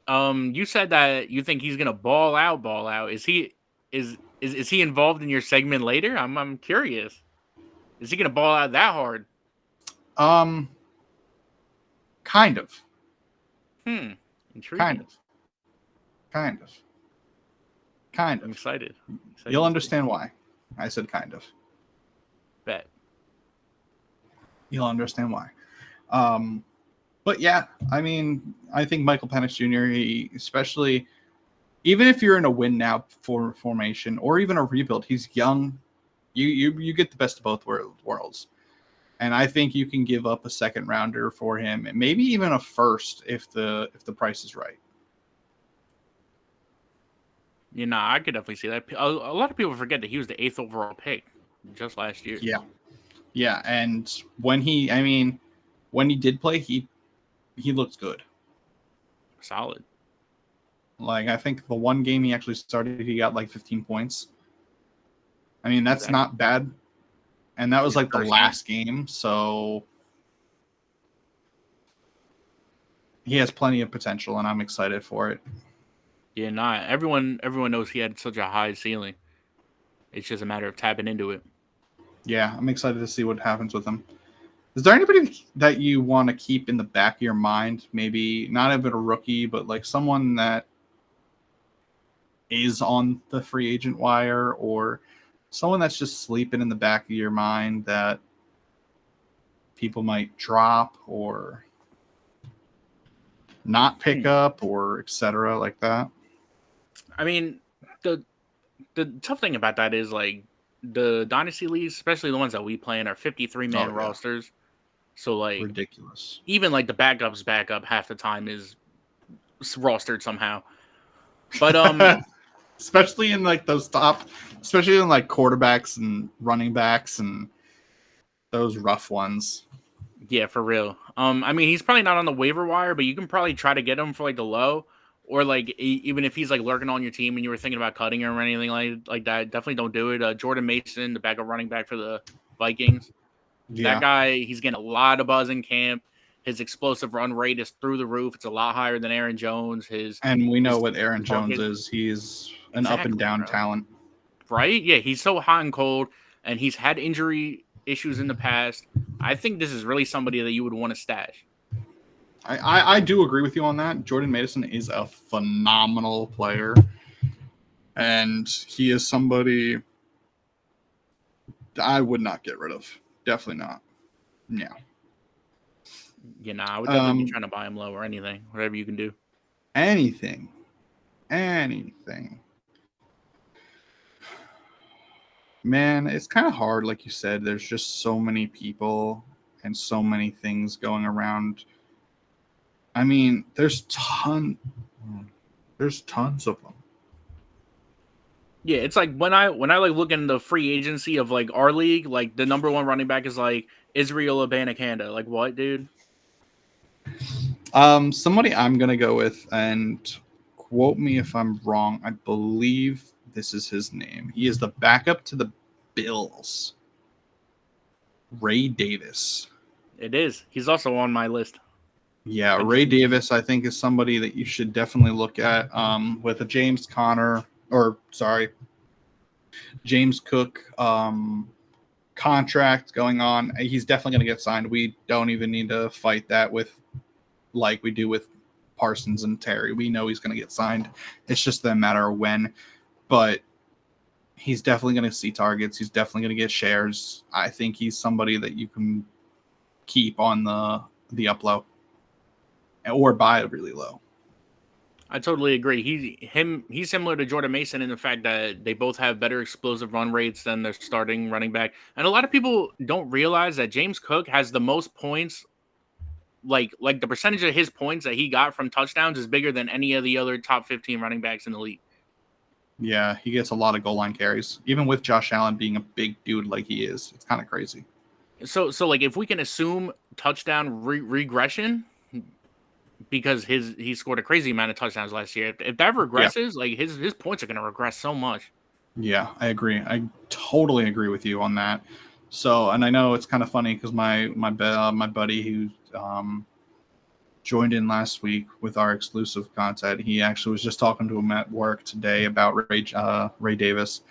You said that you think he's gonna ball out, ball out. Is he involved in your segment later? I'm curious. Is he gonna ball out that hard? Kind of. Intriguing. Kind of. I'm excited. You'll understand why I said kind of. Bet. You'll understand why. But yeah, I mean, I think Michael Penix Jr., he, especially, even if you're in a win now formation or even a rebuild, he's young. You get the best of both worlds. And I think you can give up a second rounder for him, and maybe even a first if the price is right. You know, I could definitely see that. A lot of people forget that he was the 8th overall pick just last year. Yeah, and when he did play, he looked good. Solid. Like, I think the one game he actually started, he got like 15 points. I mean, that's not bad. And that was like the last game, so he has plenty of potential, and I'm excited for it. Yeah, everyone knows he had such a high ceiling. It's just a matter of tapping into it. Yeah, I'm excited to see what happens with him. Is there anybody that you want to keep in the back of your mind? Maybe not even a rookie, but like someone that is on the free agent wire, or someone that's just sleeping in the back of your mind that people might drop or not pick up, or etc. like that? I mean, the tough thing about that is like the dynasty leagues, especially the ones that we play in, are 53-man rosters. So like ridiculous. Even like the backup half the time is rostered somehow. But especially in like those top, especially in like quarterbacks and running backs and those rough ones. Yeah, for real. I mean, he's probably not on the waiver wire, but you can probably try to get him for like the low, or like even if he's like lurking on your team and you were thinking about cutting him or anything like that, definitely don't do it. Jordan Mason, the backup running back for the Vikings, that guy, he's getting a lot of buzz in camp. His explosive run rate is through the roof. It's a lot higher than Aaron Jones. And we know what Aaron Jones is. He's an up and down talent. Right? Yeah, he's so hot and cold, and he's had injury issues in the past. I think this is really somebody that you would want to stash. I do agree with you on that. Jordan Mason is a phenomenal player, and he is somebody I would not get rid of. Definitely not. No. Yeah, I would definitely be trying to buy him low or anything. Whatever you can do. Anything. Man, it's kind of hard, like you said. There's just so many people and so many things going around. I mean, there's tons of them. Yeah, it's like when I like look in the free agency of like our league, like the number one running back is like Israel Abanikanda. Like what, dude? Somebody I'm gonna go with, and quote me if I'm wrong. I believe this is his name. He is the backup to the Bills. Ray Davis. It is. He's also on my list. Yeah, Ray Davis, I think, is somebody that you should definitely look at with a James Cook contract going on. He's definitely going to get signed. We don't even need to fight that with like we do with Parsons and Terry. We know he's going to get signed. It's just a matter of when. But he's definitely going to see targets. He's definitely going to get shares. I think he's somebody that you can keep on the up low or buy really low. I totally agree. He's similar to Jordan Mason in the fact that they both have better explosive run rates than their starting running back. And a lot of people don't realize that James Cook has the most points. Like the percentage of his points that he got from touchdowns is bigger than any of the other top 15 running backs in the league. Yeah, he gets a lot of goal line carries, even with Josh Allen being a big dude like he is. It's kind of crazy. So like if we can assume touchdown regression, because he scored a crazy amount of touchdowns last year. If that regresses, like his points are going to regress so much. Yeah, I agree. I totally agree with you on that. So, and I know it's kind of funny because my buddy who joined in last week with our exclusive content, he actually was just talking to him at work today about Ray Davis,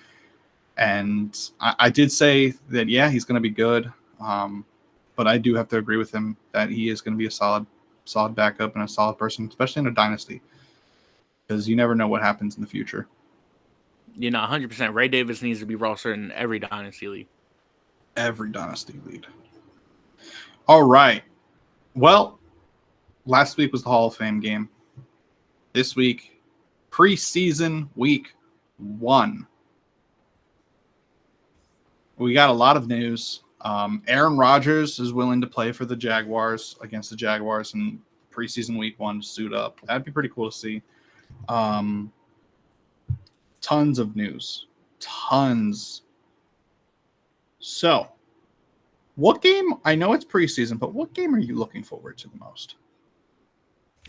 and I did say that he's going to be good, but I do have to agree with him that he is going to be a solid backup and a solid person, especially in a dynasty, because you never know what happens in the future. 100%. Ray Davis needs to be rostered in every dynasty league. Every dynasty league. All right. Well, last week was the Hall of Fame game. This week, preseason week 1. We got a lot of news. Aaron Rodgers is willing to play for the Jaguars against the Jaguars in preseason week 1 to suit up. That'd be pretty cool to see. Tons of news. Tons. So, what game? I know it's preseason, but what game are you looking forward to the most?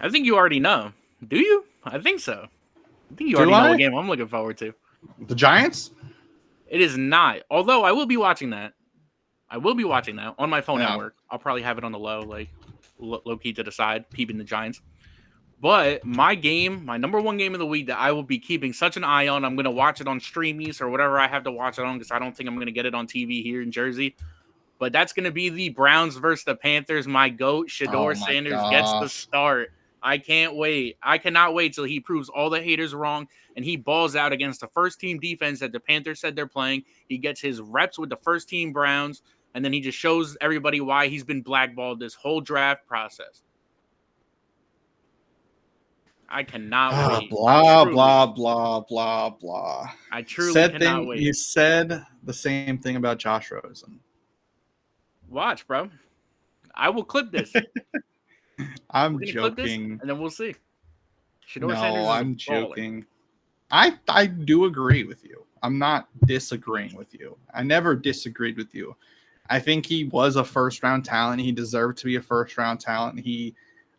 I think you already know. Do you? I think so. I think you already know what game I'm looking forward to. The Giants? It is not. Although I will be watching that. On my phone at work. I'll probably have it on the low, like low key to the side, peeping the Giants. But my number one game of the week that I will be keeping such an eye on, I'm going to watch it on Streamies or whatever I have to watch it on because I don't think I'm going to get it on TV here in Jersey. But that's going to be the Browns versus the Panthers. My GOAT, Shedeur Sanders, gets the start. I can't wait. I cannot wait till he proves all the haters wrong and he balls out against the first-team defense that the Panthers said they're playing. He gets his reps with the first-team Browns, and then he just shows everybody why he's been blackballed this whole draft process. I cannot wait. Blah, blah, blah, blah, blah. I truly cannot wait. You said the same thing about Josh Rosen. Watch, bro. I will clip this. I'm joking. And then we'll see. I'm joking. I do agree with you. I'm not disagreeing with you. I never disagreed with you. I think he was a first-round talent. He deserved to be a first-round talent.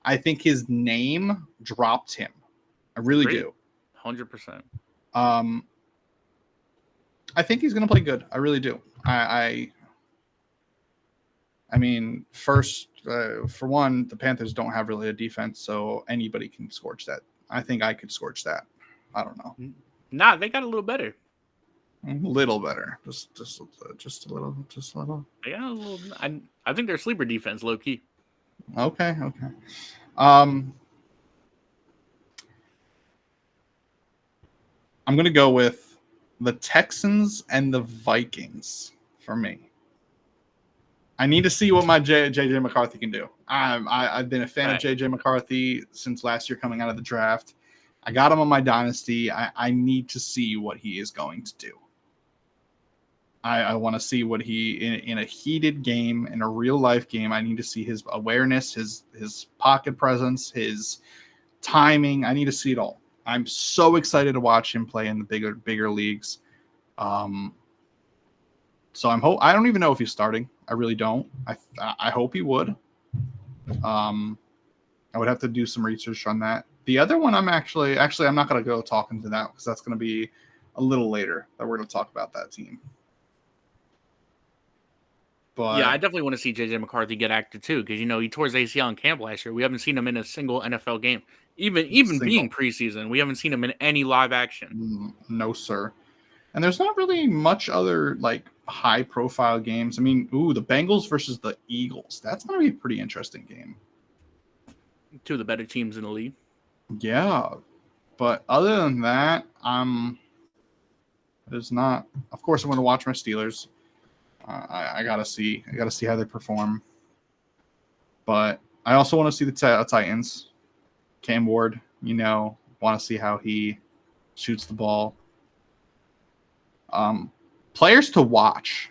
I think his name dropped him. I really do. 100%. I think he's going to play good. I really do. I mean, first, for one, the Panthers don't have really a defense, so anybody can scorch that. I think I could scorch that. I don't know. Nah, they got a little better. A little better. Just a little. They got a little. I think they're sleeper defense, low key. Okay. I'm going to go with the Texans and the Vikings for me. I need to see what my JJ McCarthy can do. I've been a fan of JJ McCarthy since last year coming out of the draft. I got him on my dynasty. I need to see what he is going to do. I want to see what he in a heated game, in a real life game. I need to see his awareness, his pocket presence, his timing. I need to see it all. I'm so excited to watch him play in the bigger leagues. So I don't even know if he's starting. I really don't. I hope he would. I would have to do some research on that. The other one, I'm actually I'm not going to go talk into that because that's going to be a little later that we're going to talk about that team. Yeah, I But definitely want to see JJ McCarthy get active too, because he tore his ACL in camp last year. We haven't seen him in a single NFL game, even being single, preseason. We haven't seen him in any live action. no, sir. And there's not really much other like high profile games. I mean, the Bengals versus the Eagles. That's going to be a pretty interesting game. Two of the better teams in the league. Yeah. But other than that, there's not. Of course, I'm going to watch my Steelers. I gotta see how they perform. But I also want to see the Titans. Cam Ward, want to see how he shoots the ball. Players to watch.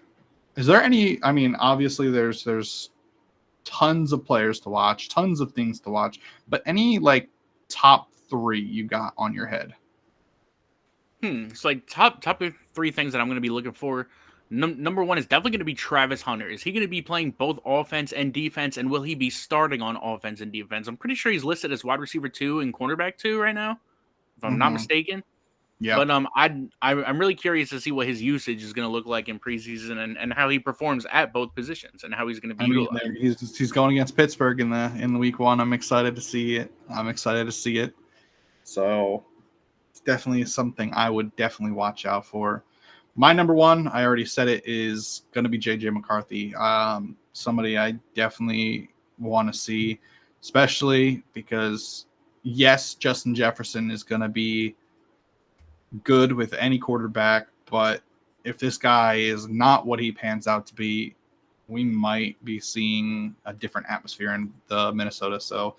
Is there any? I mean, obviously there's tons of players to watch, tons of things to watch. But any like top 3 you got on your head? It's like top 3 things that I'm going to be looking for. Number 1 is definitely going to be Travis Hunter. Is he going to be playing both offense and defense, and will he be starting on offense and defense? I'm pretty sure he's listed as wide receiver 2 and cornerback 2 right now, if I'm not mistaken. Yeah. But I'm really curious to see what his usage is going to look like in preseason and how he performs at both positions and how he's going to be utilized. He's going against Pittsburgh in the week 1. I'm excited to see it. So it's definitely something I would definitely watch out for. My number 1, I already said it, is going to be JJ McCarthy. Somebody I definitely want to see, especially because yes, Justin Jefferson is going to be good with any quarterback, but if this guy is not what he pans out to be, we might be seeing a different atmosphere in the Minnesota. So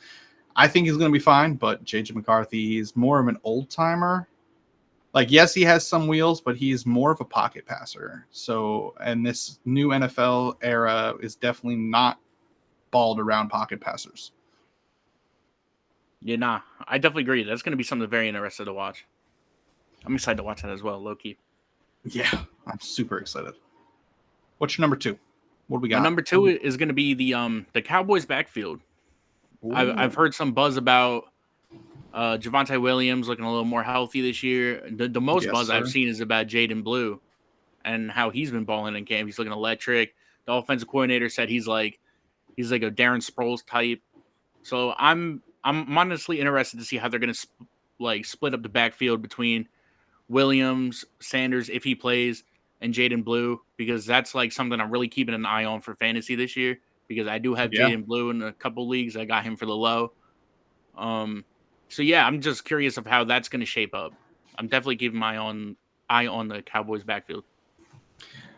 I think he's going to be fine, but JJ McCarthy is more of an old timer. Like, yes, he has some wheels, but he's more of a pocket passer. So, and this new NFL era is definitely not balled around pocket passers. Yeah, I definitely agree. That's going to be something very interesting to watch. I'm excited to watch that as well, low key. Yeah, I'm super excited. What's your number 2? What do we got? My number 2 is going to be the Cowboys backfield. I've heard some buzz about Javonte Williams looking a little more healthy this year. The most buzz I've seen is about Jaden Blue and how he's been balling in camp. He's looking electric. The offensive coordinator said he's like a Darren Sproles type. So I'm honestly interested to see how they're going to split up the backfield between Williams, Sanders, if he plays, and Jaden Blue, because that's like something I'm really keeping an eye on for fantasy this year, because I do have Jaden Blue in a couple leagues. I got him for the low. So yeah, I'm just curious of how that's going to shape up. I'm definitely keeping my eye on the Cowboys backfield.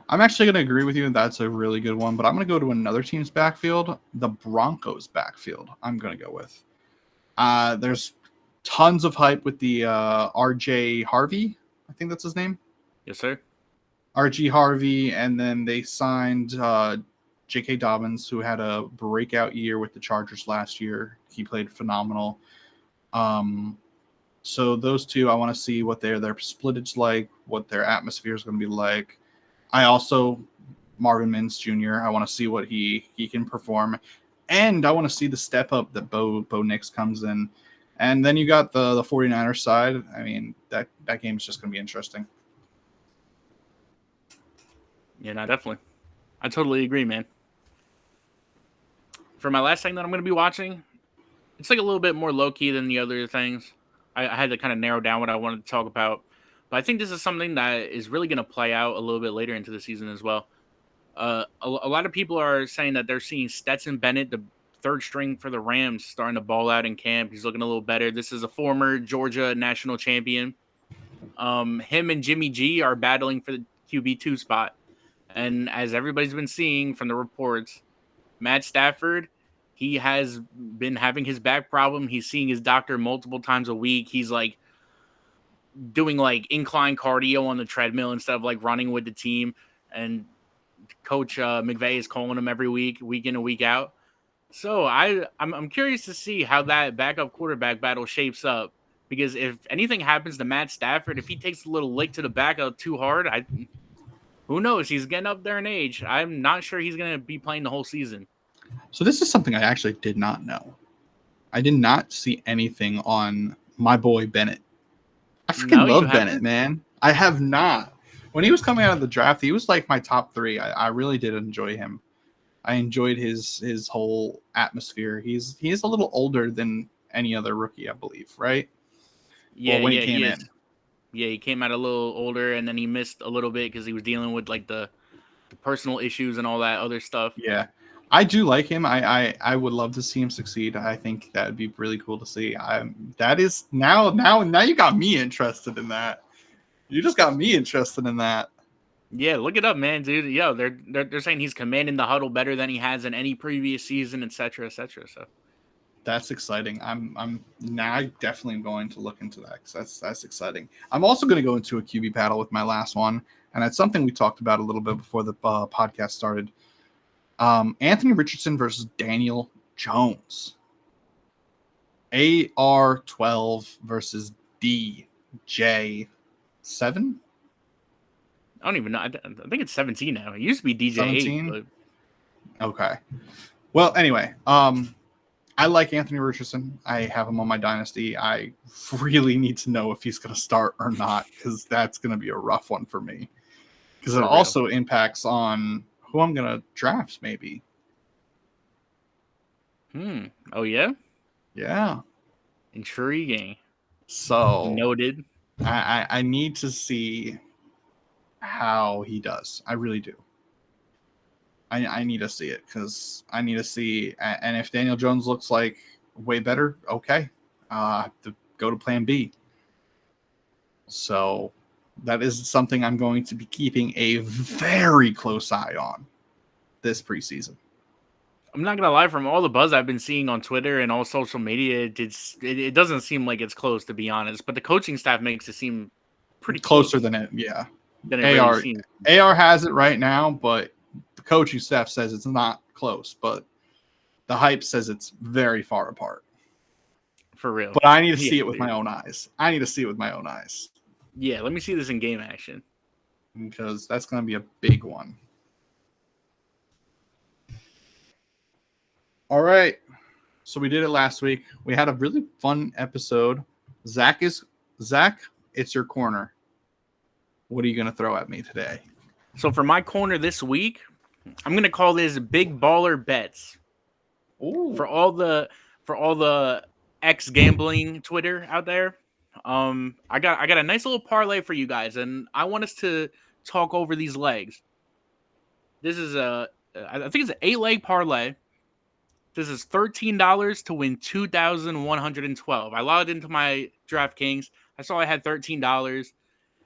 I'm actually going to agree with you. That's a really good one, but I'm going to go to another team's backfield, the Broncos backfield. I'm going to go with. There's tons of hype with the RJ Harvey. I think that's his name. Yes, sir. RG Harvey, and then they signed J.K. Dobbins, who had a breakout year with the Chargers last year. He played phenomenal. So those two, I want to see what their splittage like, what their atmosphere is going to be like. I also, Marvin Mims Jr., I want to see what he can perform. And I want to see the step up that Bo Nix comes in. And then you got the 49ers side. I mean, that game is just going to be interesting. Yeah, no, definitely. I totally agree, man. For my last thing that I'm going to be watching, it's like a little bit more low-key than the other things. I had to kind of narrow down what I wanted to talk about. But I think this is something that is really going to play out a little bit later into the season as well. A lot of people are saying that they're seeing Stetson Bennett, the third string for the Rams, starting to ball out in camp. He's looking a little better. This is a former Georgia national champion. Him and Jimmy G are battling for the QB2 spot. And as everybody's been seeing from the reports, Matt Stafford, he has been having his back problem. He's seeing his doctor multiple times a week. He's like doing like incline cardio on the treadmill instead of like running with the team. And Coach McVay is calling him every week in and week out. So I'm curious to see how that backup quarterback battle shapes up, because if anything happens to Matt Stafford, if he takes a little lick to the back up too hard, who knows? He's getting up there in age. I'm not sure he's going to be playing the whole season. So this is something I actually did not know. I did not see anything on my boy Bennett. I freaking love Bennett, man. I have not. When he was coming out of the draft, he was like my top 3. I really did enjoy him. I enjoyed his whole atmosphere. He is a little older than any other rookie, I believe, right? Yeah, Well, when he he came is. in. Yeah, he came out a little older, and then he missed a little bit because he was dealing with like the personal issues and all that other stuff. Yeah. I do like him. I would love to see him succeed. I think that would be really cool to see. That is now you got me interested in that. You just got me interested in that. Yeah, look it up, man, dude. Yo, they're saying he's commanding the huddle better than he has in any previous season, etc., etc. So That's exciting. I'm now I definitely am going to look into that because that's exciting. I'm also going to go into a QB battle with my last one, and that's something we talked about a little bit before the podcast started. Anthony Richardson versus Daniel Jones. AR12 versus DJ7. I don't even know. I think it's 17 now. It used to be DJ8, 17. but Okay. Well, anyway, I like Anthony Richardson. I have him on my dynasty. I really need to know if he's going to start or not because that's going to be a rough one for me. Because it For real. also impacts on who I'm going to draft, maybe. Oh yeah. Yeah. Intriguing. So Noted. I need to see how he does. I really do. I need to see it because I need to see. And if Daniel Jones looks like way better, okay, I have to go to Plan B. So that is something I'm going to be keeping a very close eye on this preseason. I'm not gonna lie. From all the buzz I've been seeing on Twitter and all social media, it doesn't seem like it's close, to be honest. But the coaching staff makes it seem pretty Closer close than it, yeah. than it really seems. AR has it right now, but the coaching staff says it's not close. But the hype says it's very far apart. For real. But I need to Yeah, see it with dude. my own eyes. I need to see it with my own eyes. Yeah, let me see this in game action. Because that's going to be a big one. All right. So we did it last week. We had a really fun episode. Zach, it's your corner. What are you going to throw at me today? So for my corner this week, I'm going to call this Big Baller Bets. Ooh. For all the ex gambling Twitter out there, I got a nice little parlay for you guys, and I want us to talk over these legs. This is I think it's an 8-leg parlay. This is $13 to win $2,112. I logged into my DraftKings. I saw I had $13,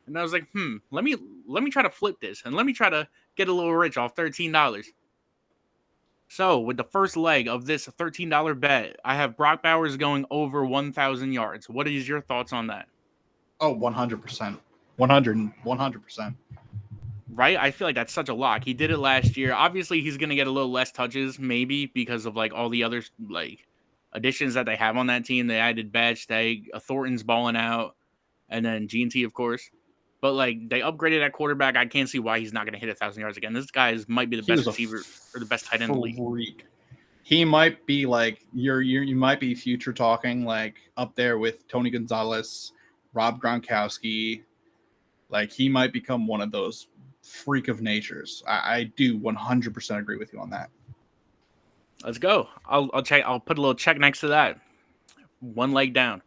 and I was like, let me try to flip this, and let me try to get a little rich off $13. So, with the first leg of this $13 bet, I have Brock Bowers going over 1,000 yards. What is your thoughts on that? Oh, 100%. 100%. Right? I feel like that's such a lock. He did it last year. Obviously, he's going to get a little less touches, maybe, because of like all the other like additions that they have on that team. They added Batch, Thornton's balling out, and then G&T, of course. But like they upgraded that quarterback. I can't see why he's not going to hit 1,000 yards again. This guy might be the best receiver or the best tight end in the league. He might be like you might be future talking like up there with Tony Gonzalez, Rob Gronkowski. Like he might become one of those freak of natures. I do 100% agree with you on that. Let's go. I'll check. I'll put a little check next to that. One leg down.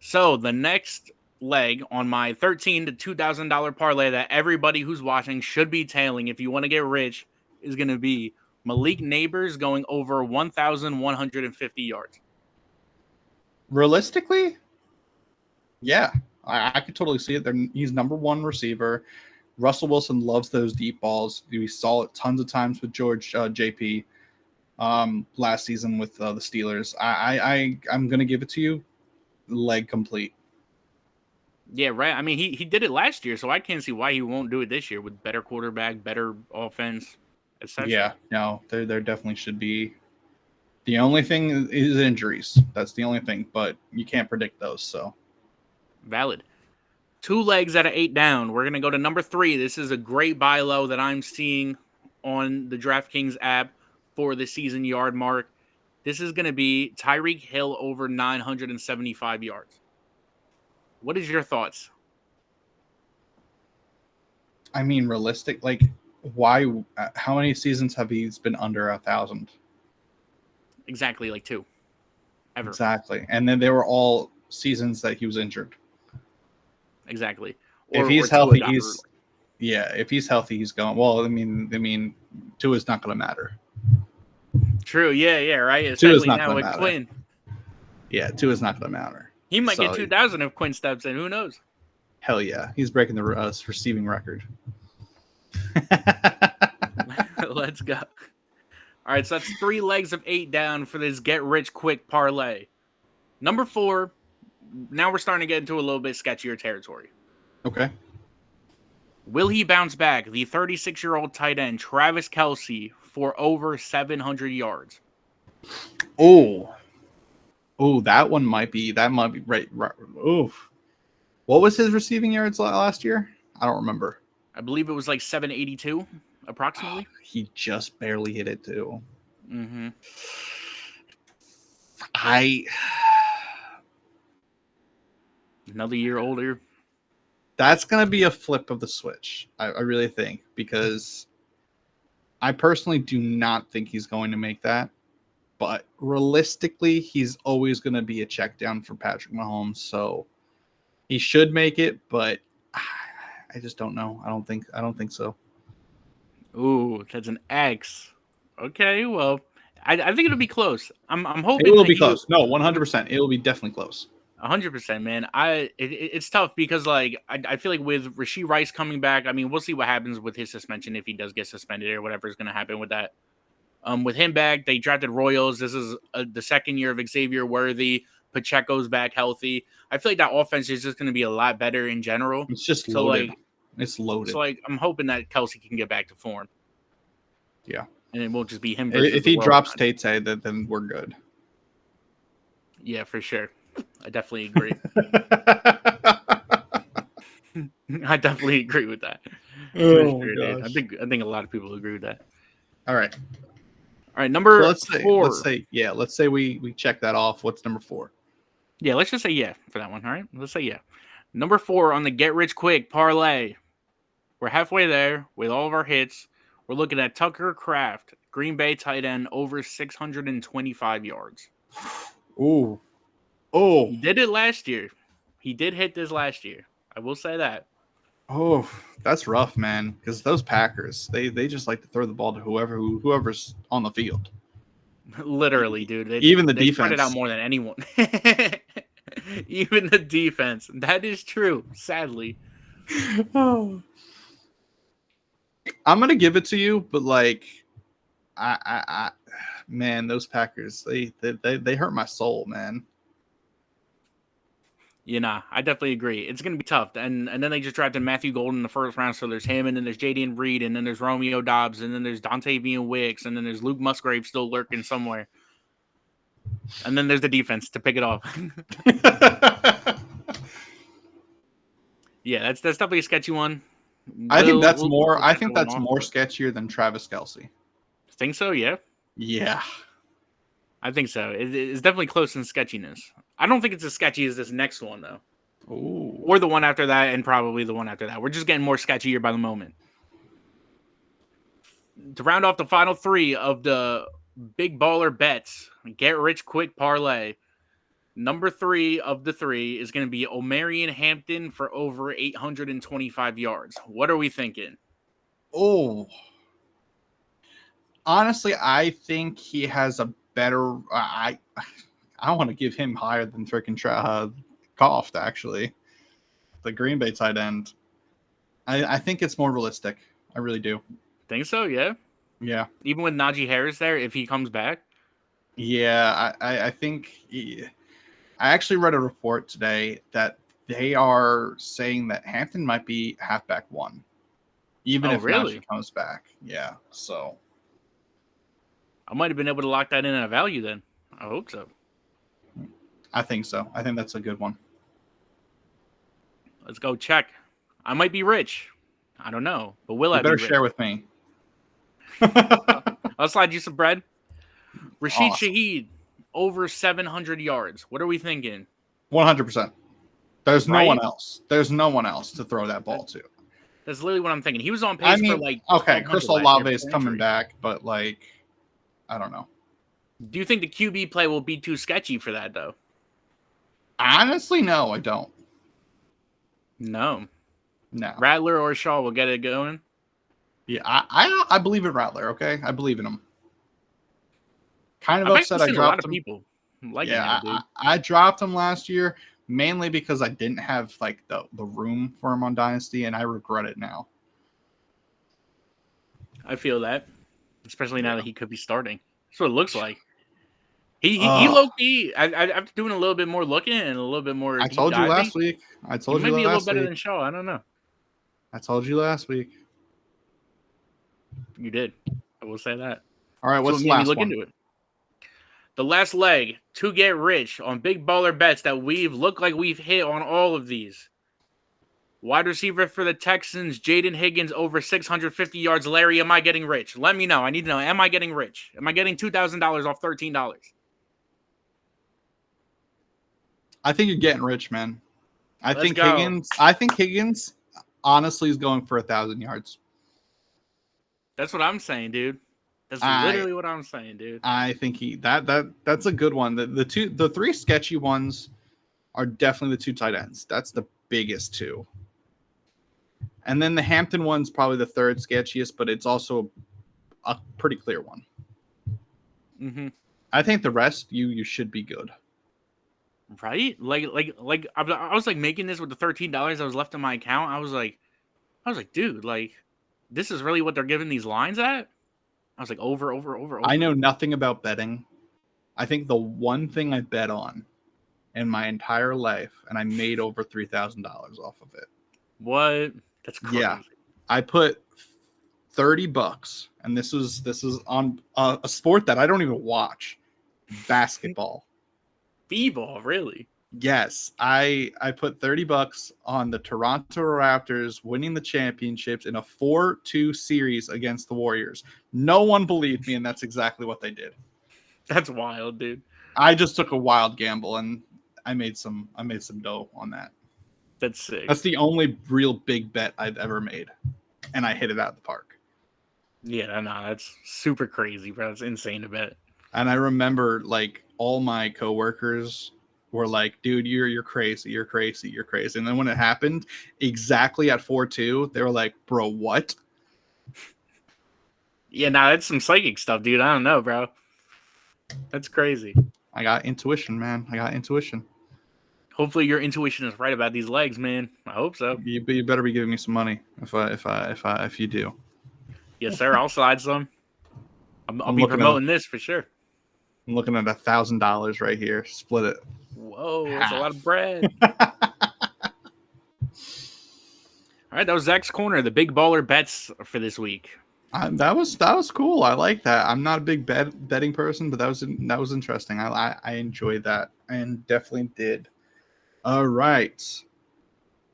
So the next leg on my $13 to $2,000 parlay that everybody who's watching should be tailing if you want to get rich is going to be Malik Neighbors going over 1,150 yards. Realistically, yeah, I could totally see it. He's number one receiver. Russell Wilson loves those deep balls. We saw it tons of times with George JP last season with the Steelers. I'm going to give it to you. Leg complete. Yeah, right. I mean, he did it last year, so I can't see why he won't do it this year with better quarterback, better offense, etc. Yeah, no, there definitely should be. The only thing is injuries. That's the only thing, but you can't predict those. So valid. 2 legs out of 8 down. We're gonna go to number 3. This is a great buy low that I'm seeing on the DraftKings app for the season yard mark. This is gonna be Tyreek Hill over 975 yards. What is your thoughts? I mean, realistic. Like why? How many seasons have he been under 1,000? Exactly, like 2. Ever. Exactly, and then they were all seasons that he was injured. Exactly. If he's healthy, if he's healthy, he's going. Well, I mean, 2 is not going to matter. True. Yeah. Right. Especially now with Quinn. Yeah, 2 is not going to matter. He might get 2,000 if Quinn steps in. Who knows? Hell yeah, he's breaking the receiving record. Let's go. All right, so that's 3 legs of 8 down for this get rich quick parlay. Number 4. Now we're starting to get into a little bit sketchier territory. Okay. Will he bounce back? The 36-year-old tight end Travis Kelce for over 700 yards. Oh, that might be right. Oof. What was his receiving yards last year? I don't remember. I believe it was like 782, approximately. He just barely hit it too. Mm-hmm. Another year older. That's going to be a flip of the switch. I really think, because I personally do not think he's going to make that. But realistically, he's always going to be a check down for Patrick Mahomes. So he should make it, but I just don't know. I don't think so. Ooh, that's an X. Okay, well, I think it'll be close. I'm hoping it will be close. No, 100%. It will be definitely close. 100%, man. It's tough because I feel like with Rashee Rice coming back, I mean, we'll see what happens with his suspension if he does get suspended or whatever is going to happen with that. With him back, they drafted Royals. This is the second year of Xavier Worthy. Pacheco's back healthy. I feel like that offense is just going to be a lot better in general. It's just loaded. It's loaded. So I'm hoping that Kelce can get back to form. Yeah, and it won't just be him. If he drops Tate, then we're good. Yeah, for sure. I definitely agree. I definitely agree with that. Oh, sure, I think a lot of people agree with that. All right. Number so 4. Let's say we check that off. What's number 4? Yeah, let's just say yeah for that one. All right, let's say yeah. Number 4 on the Get Rich Quick parlay. We're halfway there with all of our hits. We're looking at Tucker Kraft, Green Bay tight end, over 625 yards. Ooh. He did it last year. He did hit this last year. I will say that. Oh, that's rough, man. Because those Packers, they just like to throw the ball to whoever's on the field. Literally, dude. The they defense spread it out more than anyone. Even the defense. That is true. Sadly. Oh. I'm gonna give it to you, but like, I man, those Packers, they hurt my soul, man. I definitely agree. It's going to be tough. And then they just drafted Matthew Golden in the first round. So there's him, and then there's Jaden Reed, and then there's Romeo Dobbs, and then there's Dontavian Wicks, and then there's Luke Musgrave still lurking somewhere. And then there's the defense to pick it off. Yeah, that's definitely a sketchy one. I think that's more sketchier than Travis Kelce. Think so? Yeah. Yeah. I think so. It's definitely close in sketchiness. I don't think it's as sketchy as this next one, though. Ooh. Or the one after that, and probably the one after that. We're just getting more sketchier by the moment. To round off the final 3 of the Big Baller Bets, Get Rich Quick Parlay, number 3 of the 3 is going to be Omarion Hampton for over 825 yards. What are we thinking? Oh. Honestly, I think he has a better... I want to give him higher than freaking Koft, actually. The Green Bay tight end. I think it's more realistic. I really do. Think so, yeah? Yeah. Even with Najee Harris there, if he comes back? Yeah, I think... I actually read a report today that they are saying that Hampton might be halfback 1. Even if Najee comes back. Yeah, so... I might have been able to lock that in at a value then. I hope so. I think so. I think that's a good one. Let's go check. I might be rich. I don't know. But will I be rich? Better share with me. I'll slide you some bread. Rashid Shaheed, over 700 yards. What are we thinking? 100%. There's no one else. There's no one else to throw that ball to. That's literally what I'm thinking. He was on pace for like okay, 1,200 Chris last year Olave is before coming injury. back, but like, I don't know. Do you think the QB play will be too sketchy for that though? Honestly, no, I don't. No. No. Rattler or Shaw will get it going. Yeah, I believe in Rattler. Okay, I believe in him. Kind of I've actually upset I seen a lot dropped of him. people liking Yeah, him, dude. I dropped him last year mainly because I didn't have like the room for him on Dynasty, and I regret it now. I feel that, especially now Yeah. that he could be starting. That's what it looks like. He Oh, low key. After doing a little bit more looking and a little bit more I deep told you diving, last week. he might be a little better than Shaw. I don't know. I told you last week. You did. I will say that. All right, So what's it the made me last look one? into it. The last leg to get rich on big baller bets that we've looked like we've hit on all of these. Wide receiver for the Texans, Jaden Higgins over 650 yards. Larry, am I getting rich? Let me know. I need to know. Am I getting rich? Am I getting $2,000 off $13? I think you're getting rich, man. I Let's think go. Higgins honestly is going for 1,000 yards. That's what I'm saying, dude. That's I literally what I'm saying, dude. I think that's a good one. The three sketchy ones are definitely the two tight ends. That's the biggest two. And then the Hampton one's probably the third sketchiest, but it's also a pretty clear one. Mm-hmm. I think the rest you should be good. Right? Like I was like making this with the $13 that was left in my account. I was like, dude, like this is really what they're giving these lines at? I was like, over. I know nothing about betting. I think the one thing I bet on in my entire life, and I made over $3,000 off of it. What? That's crazy. Yeah, I put $30, and this is on a sport that I don't even watch, basketball. B-ball, really? Yes, I put $30 on the Toronto Raptors winning the championships in a 4-2 series against the Warriors. No one believed me, and that's exactly what they did. That's wild, dude. I just took a wild gamble, and I made some dough on that. That's sick. That's the only real big bet I've ever made, and I hit it out of the park. Yeah, no, that's super crazy, bro. It's insane to bet. And I remember like all my coworkers were like, dude, you're crazy. And then when it happened exactly at 4-2, they were like, bro, what? Yeah, nah, that's some psychic stuff, dude. I don't know, bro. That's crazy. I got intuition, man. I got intuition. Hopefully your intuition is right about these legs, man. I hope so. You better be giving me some money if you do. Yes, sir. I'll slide some. I'll be looking promoting this for sure. I'm looking at $1,000 right here. Split it. Whoa, that's a lot of bread. All right, that was Zach's Corner, the big baller bets for this week. That was cool. I like that. I'm not a big betting person, but that was interesting. I enjoyed that and definitely did. All right.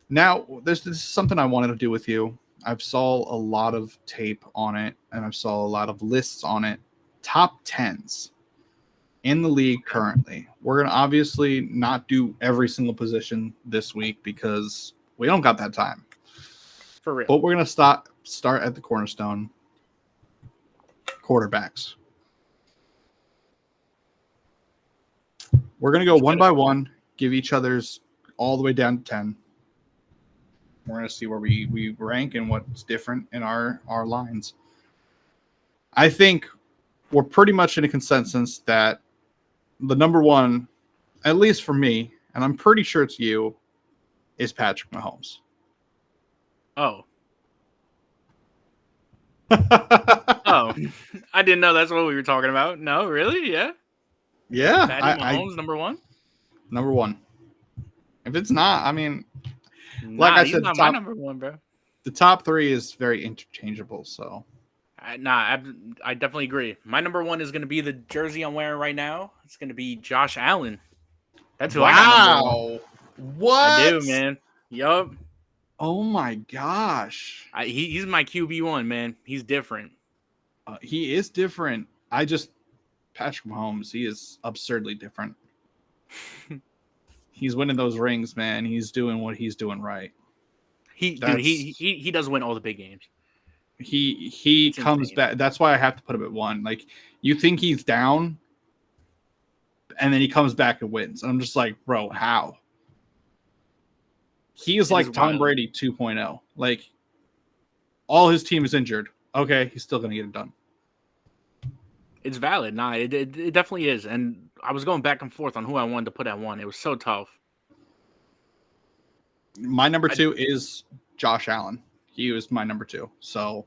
Now, this is something I wanted to do with you. I've saw a lot of tape on it, and I've saw a lot of lists on it. Top 10s in the league currently. We're going to obviously not do every single position this week because we don't got that time. For real. But we're going to start at the cornerstone. Quarterbacks. We're going to go one by one, give each other's all the way down to 10. We're going to see where we rank and what's different in our lines. I think we're pretty much in a consensus that the number one, at least for me, and I'm pretty sure it's you, is Patrick Mahomes. Oh. Oh. I didn't know that's what we were talking about. No, really? Yeah? Yeah. Patrick Mahomes, number one? Number one. If it's not, I mean, Nah, I said, he's not my number one, bro. The top three is very interchangeable, so. I definitely agree. My number one is going to be the jersey I'm wearing right now. It's going to be Josh Allen. That's who I got number one. What? I do, man. Yup. Oh, my gosh. He's my QB1, man. He's different. He is different. Patrick Mahomes, he is absurdly different. He's winning those rings, man. He's doing what he's doing right. He does win all the big games. He comes back. That's why I have to put him at 1. Like, you think he's down, and then he comes back and wins. And I'm just like, bro, how? He is like Tom Brady 2.0. Like, all his team is injured. Okay, he's still going to get it done. It's valid. Nah, it definitely is. And I was going back and forth on who I wanted to put at 1. It was so tough. My number 2 is Josh Allen. He was my number 2. So,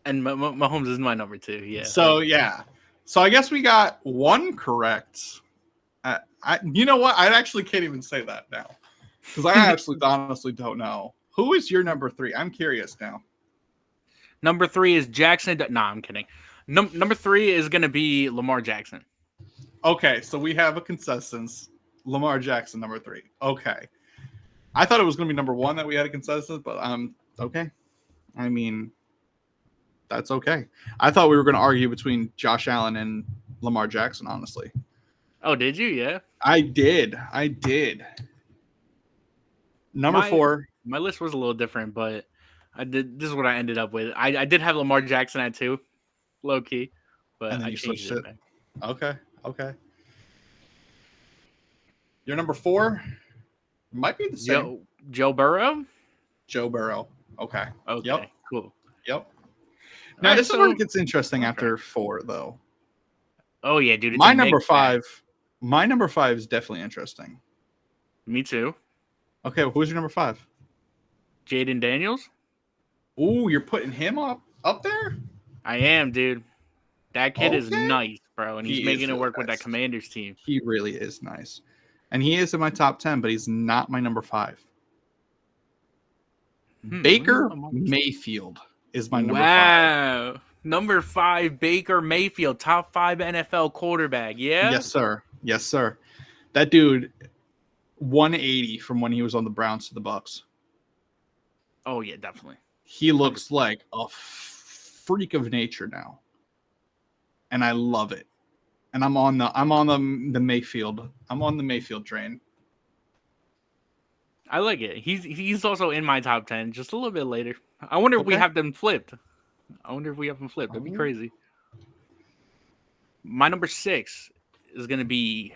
and Mahomes is my number 2. Yeah. So yeah. So I guess we got 1 correct. You know what? I actually can't even say that now because I actually honestly don't know. Who is your number 3? I'm curious now. Number 3 is Jackson. Nah, I'm kidding. Number 3 is going to be Lamar Jackson. Okay, so we have a consensus. Lamar Jackson, number 3. Okay. I thought it was going to be number 1 that we had a consensus, but okay. I mean, that's okay. I thought we were going to argue between Josh Allen and Lamar Jackson, honestly. Oh, did you? Yeah. I did. Number 4. My list was a little different, but this is what I ended up with. I did have Lamar Jackson at 2, low key, but and then I you changed switched it. Okay. Your number 4 might be the same. Joe Burrow? Joe Burrow. Okay. Yep. Cool. Yep. Now, this is where it gets interesting after 4, though. Oh, yeah, dude. My number 5 is definitely interesting. Me too. Okay, well, who's your number 5? Jaden Daniels. Ooh, you're putting him up there? I am, dude. That kid is nice, bro, and he's making it work with that Commanders team. He really is nice. And he is in my top 10, but he's not my number 5. Baker Mayfield is my number 5. Wow. Number 5, Baker Mayfield, top 5 NFL quarterback. Yeah? Yes, sir. That dude, 180 from when he was on the Browns to the Bucks. Oh, yeah, definitely. He looks like a freak of nature now. And I love it. And I'm on the Mayfield. I'm on the Mayfield train. I like it. He's also in my top 10, just a little bit later. I wonder if we have them flipped. That'd be crazy. My number 6 is going to be,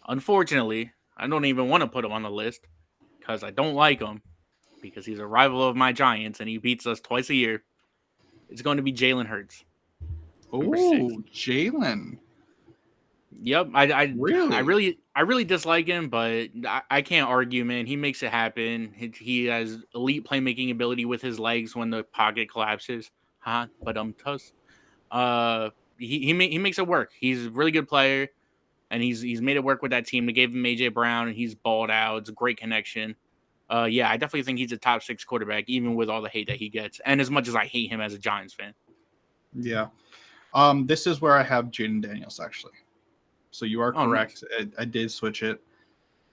unfortunately, I don't even want to put him on the list because I don't like him because he's a rival of my Giants and he beats us twice a year. It's going to be Jalen Hurts. Oh, Jalen. Yep, I really dislike him, but I can't argue, man. He makes it happen. He has elite playmaking ability with his legs when the pocket collapses. But he makes it work. He's a really good player, and he's made it work with that team. They gave him AJ Brown, and he's balled out. It's a great connection. Yeah, I definitely think he's a top 6 quarterback, even with all the hate that he gets, and as much as I hate him as a Giants fan. Yeah, this is where I have Jaden Daniels actually. So you are correct. Nice. I did switch it.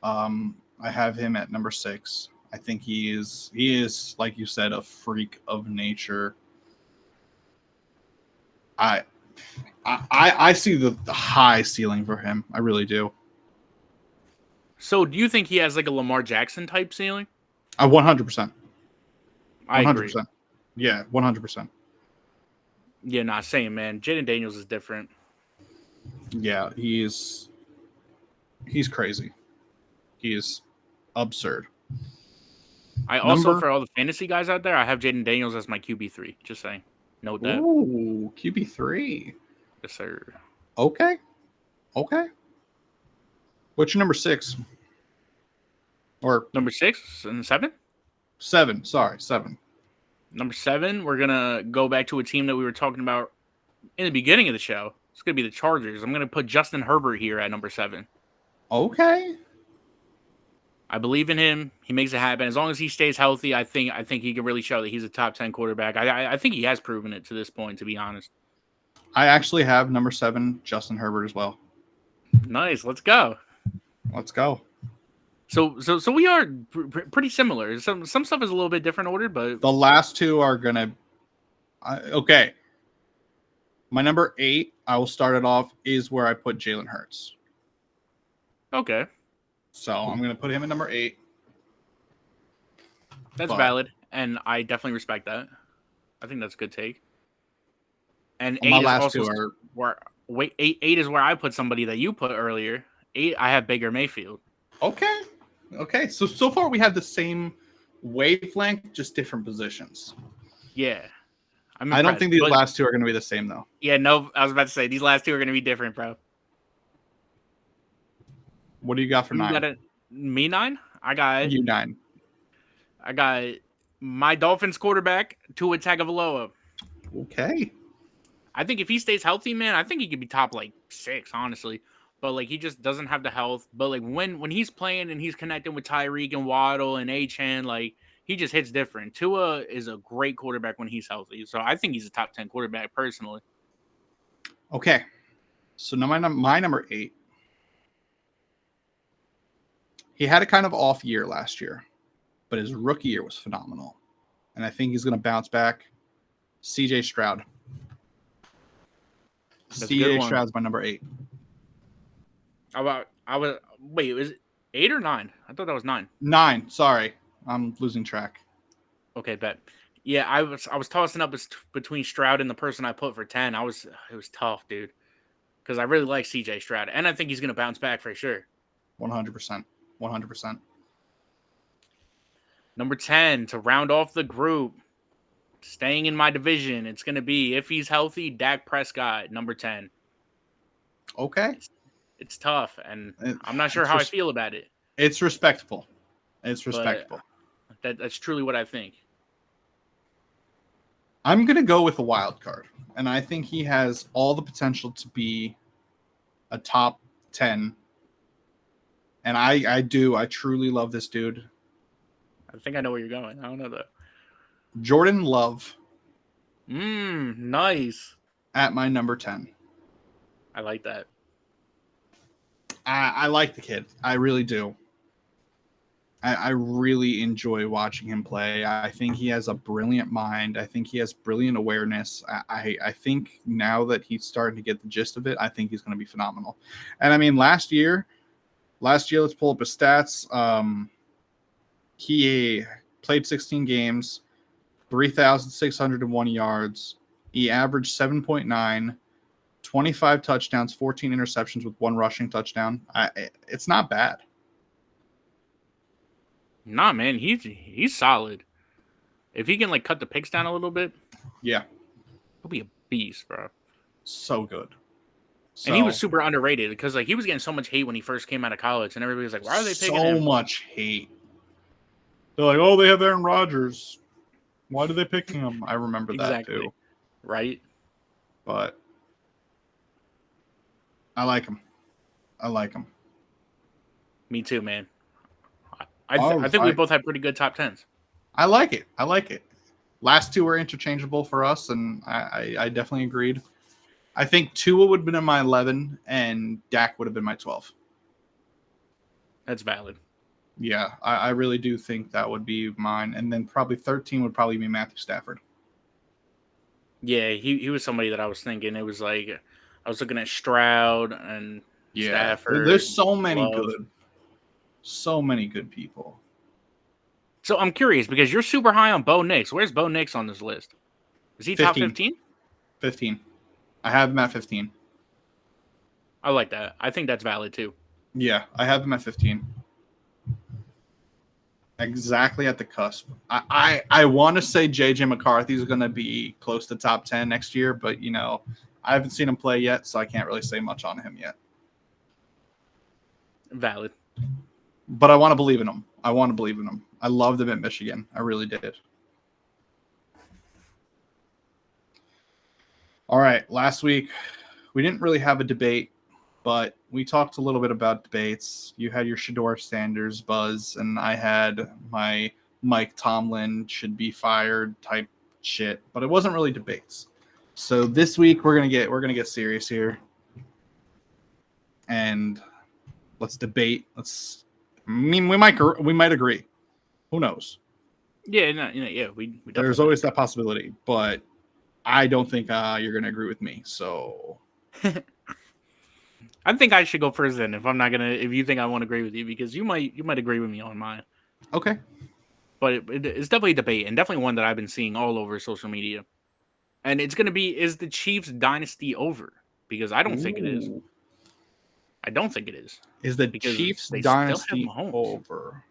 I have him at number 6. I think he is like you said, a freak of nature. I see the high ceiling for him. I really do. So do you think he has like a Lamar Jackson type ceiling? 100%. 100%. Yeah, 100%. Yeah, same, man. Jaden Daniels is different. Yeah, he's crazy. He is absurd. I also, for all the fantasy guys out there, I have Jaden Daniels as my QB3. Just saying. Note that. Ooh, QB3. Yes, sir. Okay. What's your number 6? Or number 6 and 7? 7. Sorry, 7. Number 7, we're gonna go back to a team that we were talking about in the beginning of the show. It's gonna be the Chargers. I'm gonna put Justin Herbert here at number 7. Okay. I believe in him. He makes it happen. As long as he stays healthy, I think he can really show that he's a top 10 quarterback. I think he has proven it to this point, to be honest. I actually have number 7, Justin Herbert as well. Nice. Let's go. So we are pretty similar. Some stuff is a little bit different ordered, but the last 2 are gonna. Okay. My number 8, I will start it off, is where I put Jalen Hurts. Okay. So I'm gonna put him at number 8. That's valid, and I definitely respect that. I think that's a good take. And my 8 is last also two are where eight is where I put somebody that you put earlier. 8, I have Baker Mayfield. okay. Okay, so far we have the same wavelength, just different positions. Yeah, I'm I don't impressed. think these last two are going to be the same, though. Yeah, no, I was about to say these last two are going to be different, bro. What do you got for You 9? got me 9? I got You 9. I got my Dolphins quarterback, Tua Tagovailoa. Okay. I think if he stays healthy, man, I think he could be top like 6, honestly. But like he just doesn't have the health. But like when he's playing and he's connecting with Tyreek and Waddle and Achan, like he just hits different. Tua is a great quarterback when he's healthy. So I think he's a top 10 quarterback personally. Okay. So now my number 8. He had a kind of off year last year, but his rookie year was phenomenal. And I think he's going to bounce back. CJ Stroud. CJ Stroud's my number 8. Wait, was it 8 or 9? I thought that was 9. 9. Sorry. I'm losing track. Okay, bet. Yeah, I was tossing up between Stroud and the person I put for 10. It was tough, dude. Because I really like CJ Stroud, and I think he's going to bounce back for sure. 100%. 100%. Number 10, to round off the group, staying in my division, it's going to be, if he's healthy, Dak Prescott, number 10. Okay. It's tough, and I'm not sure how I feel about it. It's respectable. It's respectable. That's truly what I think. I'm going to go with a wild card, and I think he has all the potential to be a top 10. And I truly love this dude. I think I know where you're going. I don't know though. Jordan Love. Nice. At my number 10. I like that. I like the kid. I really do. I really enjoy watching him play. I think he has a brilliant mind. I think he has brilliant awareness. I think now that he's starting to get the gist of it, I think he's going to be phenomenal. And I mean, last year, let's pull up his stats. He played 16 games, 3,601 yards. He averaged 7.9, 25 touchdowns, 14 interceptions with 1 rushing touchdown. It's not bad. Nah, man, he's solid. If he can like cut the picks down a little bit, yeah, he'll be a beast, bro. So good. And he was super underrated because like he was getting so much hate when he first came out of college, and everybody was like, "Why are they picking him?" So much hate. They're like, "Oh, they have Aaron Rodgers. Why do they pick him?" I remember that too. Right. But I like him. Me too, man. I think we both have pretty good top 10s. I like it. Last two were interchangeable for us, and I definitely agreed. I think Tua would have been in my 11, and Dak would have been my 12. That's valid. Yeah, I really do think that would be mine. And then probably 13 would probably be Matthew Stafford. Yeah, he was somebody that I was thinking. It was like I was looking at Stroud and Stafford. There's so many good people. So I'm curious because you're super high on Bo Nix. Where's Bo Nix on this list? Is he top 15? 15. I have him at 15. I like that. I think that's valid too. Yeah, I have him at 15. Exactly at the cusp. I want to say JJ McCarthy is going to be close to top 10 next year, but I haven't seen him play yet, so I can't really say much on him yet. Valid. But I want to believe in him. I loved him at Michigan. I really did. All right. Last week, we didn't really have a debate, but we talked a little bit about debates. You had your Shedeur Sanders buzz, and I had my Mike Tomlin should be fired type shit, but it wasn't really debates. So this week we're gonna get serious here, and let's debate. We might agree. Who knows? Yeah, we There's always that possibility, but I don't think you're gonna agree with me. So I think I should go first then. If you think I won't agree with you, because you might agree with me on mine. Okay. but it's definitely a debate and definitely one that I've been seeing all over social media. And it's going to be, is the Chiefs dynasty over? Because I don't think it is. Ooh. I don't think it is. Is the Because Chiefs they still have dynasty Mahomes. over?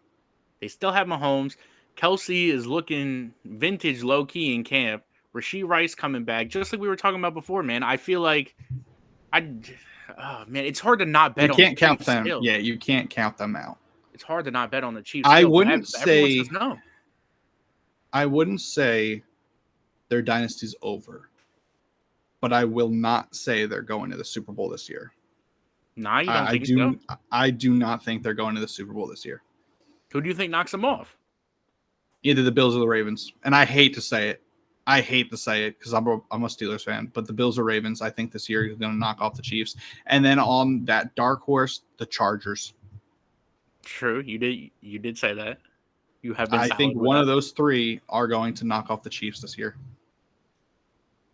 They still have Mahomes. Kelsey is looking vintage low-key in camp. Rashee Rice coming back. Just like we were talking about before, man. I feel like man, it's hard to not bet You on the can't count Chiefs them. still. Yeah, you can't count them out. It's hard to not bet on the Chiefs I still. wouldn't Everyone say says no. I wouldn't say their dynasty's over, but I will not say they're going to the Super Bowl this year. Nah, you don't think so? I do not think they're going to the Super Bowl this year. Who do you think knocks them off? Either the Bills or the Ravens. And I hate to say it. Because I'm a Steelers fan. But the Bills or Ravens, I think this year is going to knock off the Chiefs. And then on that dark horse, the Chargers. True, you did say that. You have been. I think one of those three are going to knock off the Chiefs this year.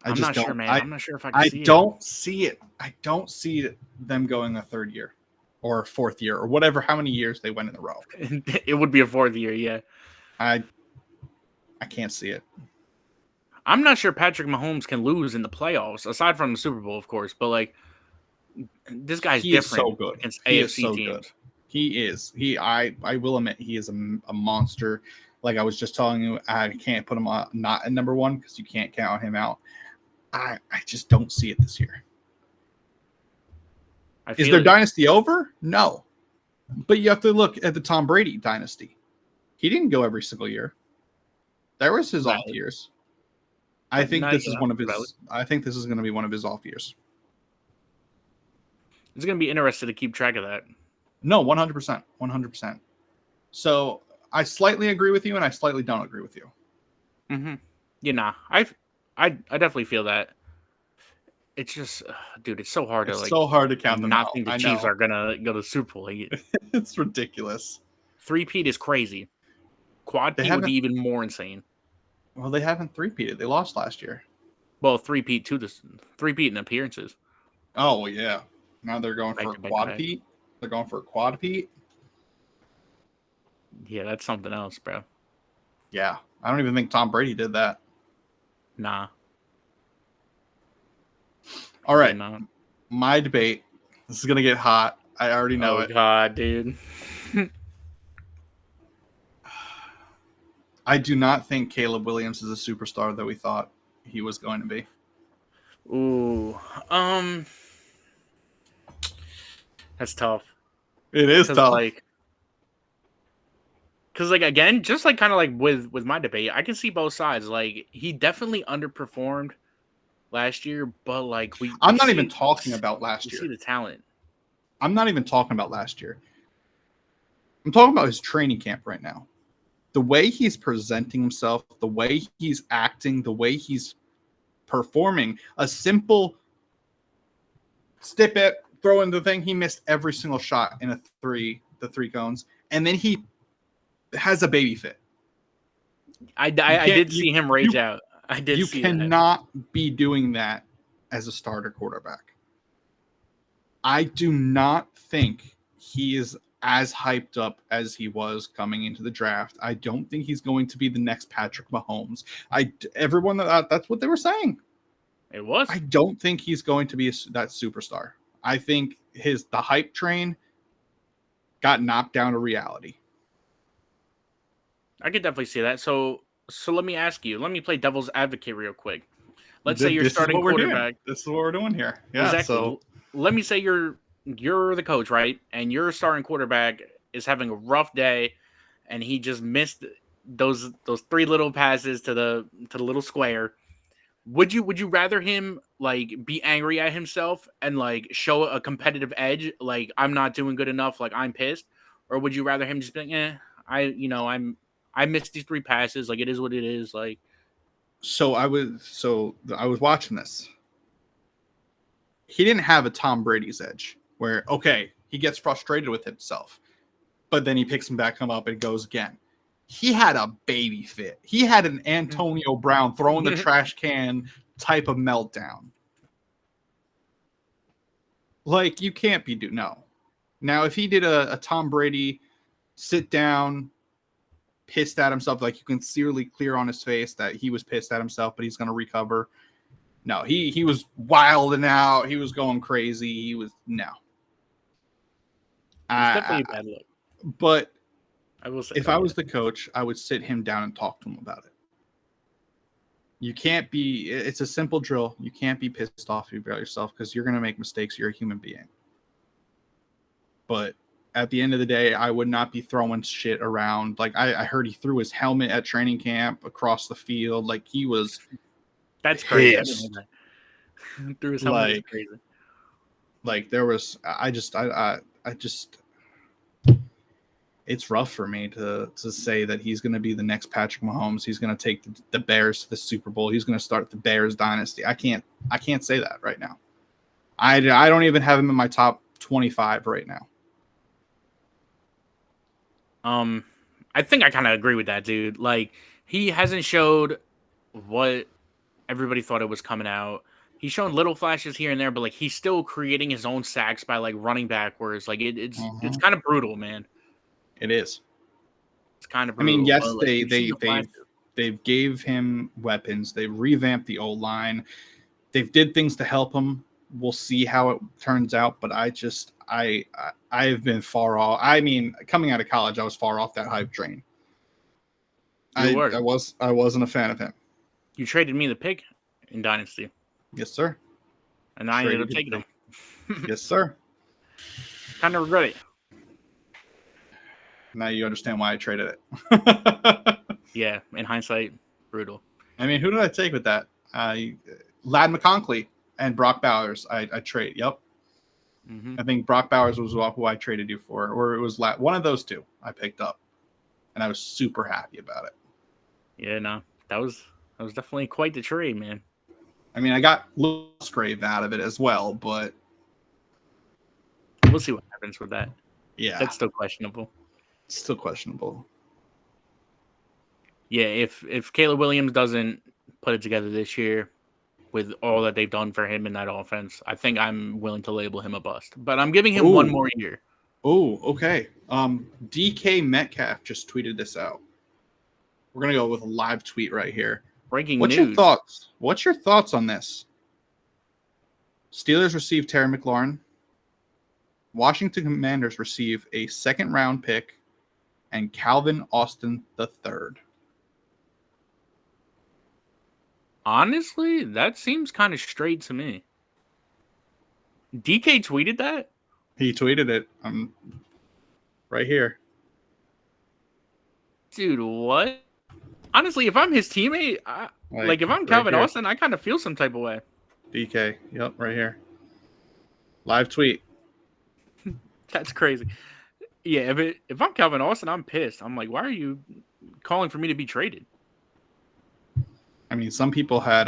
I'm not sure, man. I'm not sure if I can see it. I don't see it. I don't see them going a third year or fourth year or whatever, how many years they went in a row. It would be a fourth year, yeah. I can't see it. I'm not sure Patrick Mahomes can lose in the playoffs, aside from the Super Bowl, of course. But like, this guy's different. So good Against he AFC is so teams. Good. He is. I will admit he is a monster. Like I was just telling you, I can't put him not at number one because you can't count him out. I just don't see it this year. Is their dynasty over? No. But you have to look at the Tom Brady dynasty. He didn't go every single year. There was his off years. I think this is one of his. I think this is going to be one of his off years. It's going to be interesting to keep track of that. No, 100%, 100%. So I slightly agree with you, and I slightly don't agree with you. Mm-hmm. You know, I definitely feel that. It's just, dude, it's so hard to so hard to count them out. Not think the Chiefs are gonna go to the Super Bowl. It's ridiculous. 3-peat is crazy. Quad-peat would be even more insane. Well, they haven't 3-peated. They lost last year. Well, 3-peat in appearances. Oh yeah. Now they're going for a quad-peat. They're going for a quad-peat. Yeah, that's something else, bro. Yeah, I don't even think Tom Brady did that. Nah. All right, my debate. This is gonna get hot. I already know it. Oh God, dude. I do not think Caleb Williams is a superstar that we thought he was going to be. Ooh, that's tough. It is tough. Because again, just like kind of like with my debate, I can see both sides. Like he definitely underperformed last year, but like I'm not even talking about last year. See the talent. I'm not even talking about last year. I'm talking about his training camp right now. The way he's presenting himself, the way he's acting, the way he's performing. A simple stip it, throw in the thing. He missed every single shot in the three cones, and then he has a baby fit. I did see him rage out. I did. You cannot be doing that as a starter quarterback. I do not think he is as hyped up as he was coming into the draft. I don't think he's going to be the next Patrick Mahomes. Everyone that's what they were saying. It was. I don't think he's going to be that superstar. I think the hype train got knocked down to reality. I could definitely see that. So let me ask you. Let me play devil's advocate real quick. Let's say you're starting quarterback. This is what we're doing here. Yeah. Exactly. So let me say you're the coach, right? And your starting quarterback is having a rough day, and he just missed those three little passes to the little square. Would you rather him like be angry at himself and like show a competitive edge, like I'm not doing good enough, like I'm pissed, or would you rather him just be like, I missed these three passes, like it is what it is, like. So I was watching this. He didn't have a Tom Brady's edge where, okay, he gets frustrated with himself, but then he picks him back up and goes again. He had a baby fit. He had an Antonio Brown throwing the trash can type of meltdown. Like, you can't be no. Now, if he did a Tom Brady sit down, pissed at himself. Like you can see clear on his face that he was pissed at himself, but he's going to recover. No, he was wilding out. He was going crazy. He was no. It's definitely a bad look. But I will say, if I was the coach, I would sit him down and talk to him about it. You can't be. It's a simple drill. You can't be pissed off about yourself because you're going to make mistakes. You're a human being. But at the end of the day, I would not be throwing shit around. Like I heard he threw his helmet at training camp across the field. Like he was. That's crazy. Threw his helmet. Like, crazy. Like there was. I just. It's rough for me to say that he's going to be the next Patrick Mahomes. He's going to take the Bears to the Super Bowl. He's going to start the Bears dynasty. I can't say that right now. I don't even have him in my top 25 right now. I think I kind of agree with that, dude. Like he hasn't showed what everybody thought it was coming out. He's shown little flashes here and there, but like he's still creating his own sacks by like running backwards. Like it's kind of brutal, man. It is. It's kind of brutal. I mean, yes, they gave him weapons. They revamped the O-line. They've did things to help him. We'll see how it turns out, but I've been far off. I mean, coming out of college, I was far off that hype train. I wasn't a fan of him. You traded me the pick in Dynasty. Yes, sir. And I ended up taking him. Yes, sir. Kind of regret it. Now you understand why I traded it. Yeah, in hindsight, brutal. I mean, who did I take with that? Ladd McConkey and Brock Bowers. I trade. Yep. Mm-hmm. I think Brock Bowers was who I traded you for, or it was one of those two I picked up, and I was super happy about it. Yeah, no, that was definitely quite the trade, man. I mean, I got Musgrave out of it as well, but we'll see what happens with that. Yeah, that's still questionable. Still questionable. Yeah, if Caleb Williams doesn't put it together this year with all that they've done for him in that offense, I think I'm willing to label him a bust. But I'm giving him one more year. Oh, okay. DK Metcalf just tweeted this out. We're gonna go with a live tweet right here. Breaking news. What's your thoughts on this? Steelers receive Terry McLaurin. Washington Commanders receive a second-round pick and Calvin Austin III. Honestly, that seems kind of straight to me. DK tweeted that? He tweeted it. Right here. Dude, what? Honestly, if I'm his teammate, if I'm Calvin Austin, I kind of feel some type of way. DK. Yep, right here. Live tweet. That's crazy. Yeah, if I'm Calvin Austin, I'm pissed. I'm like, why are you calling for me to be traded? I mean, some people had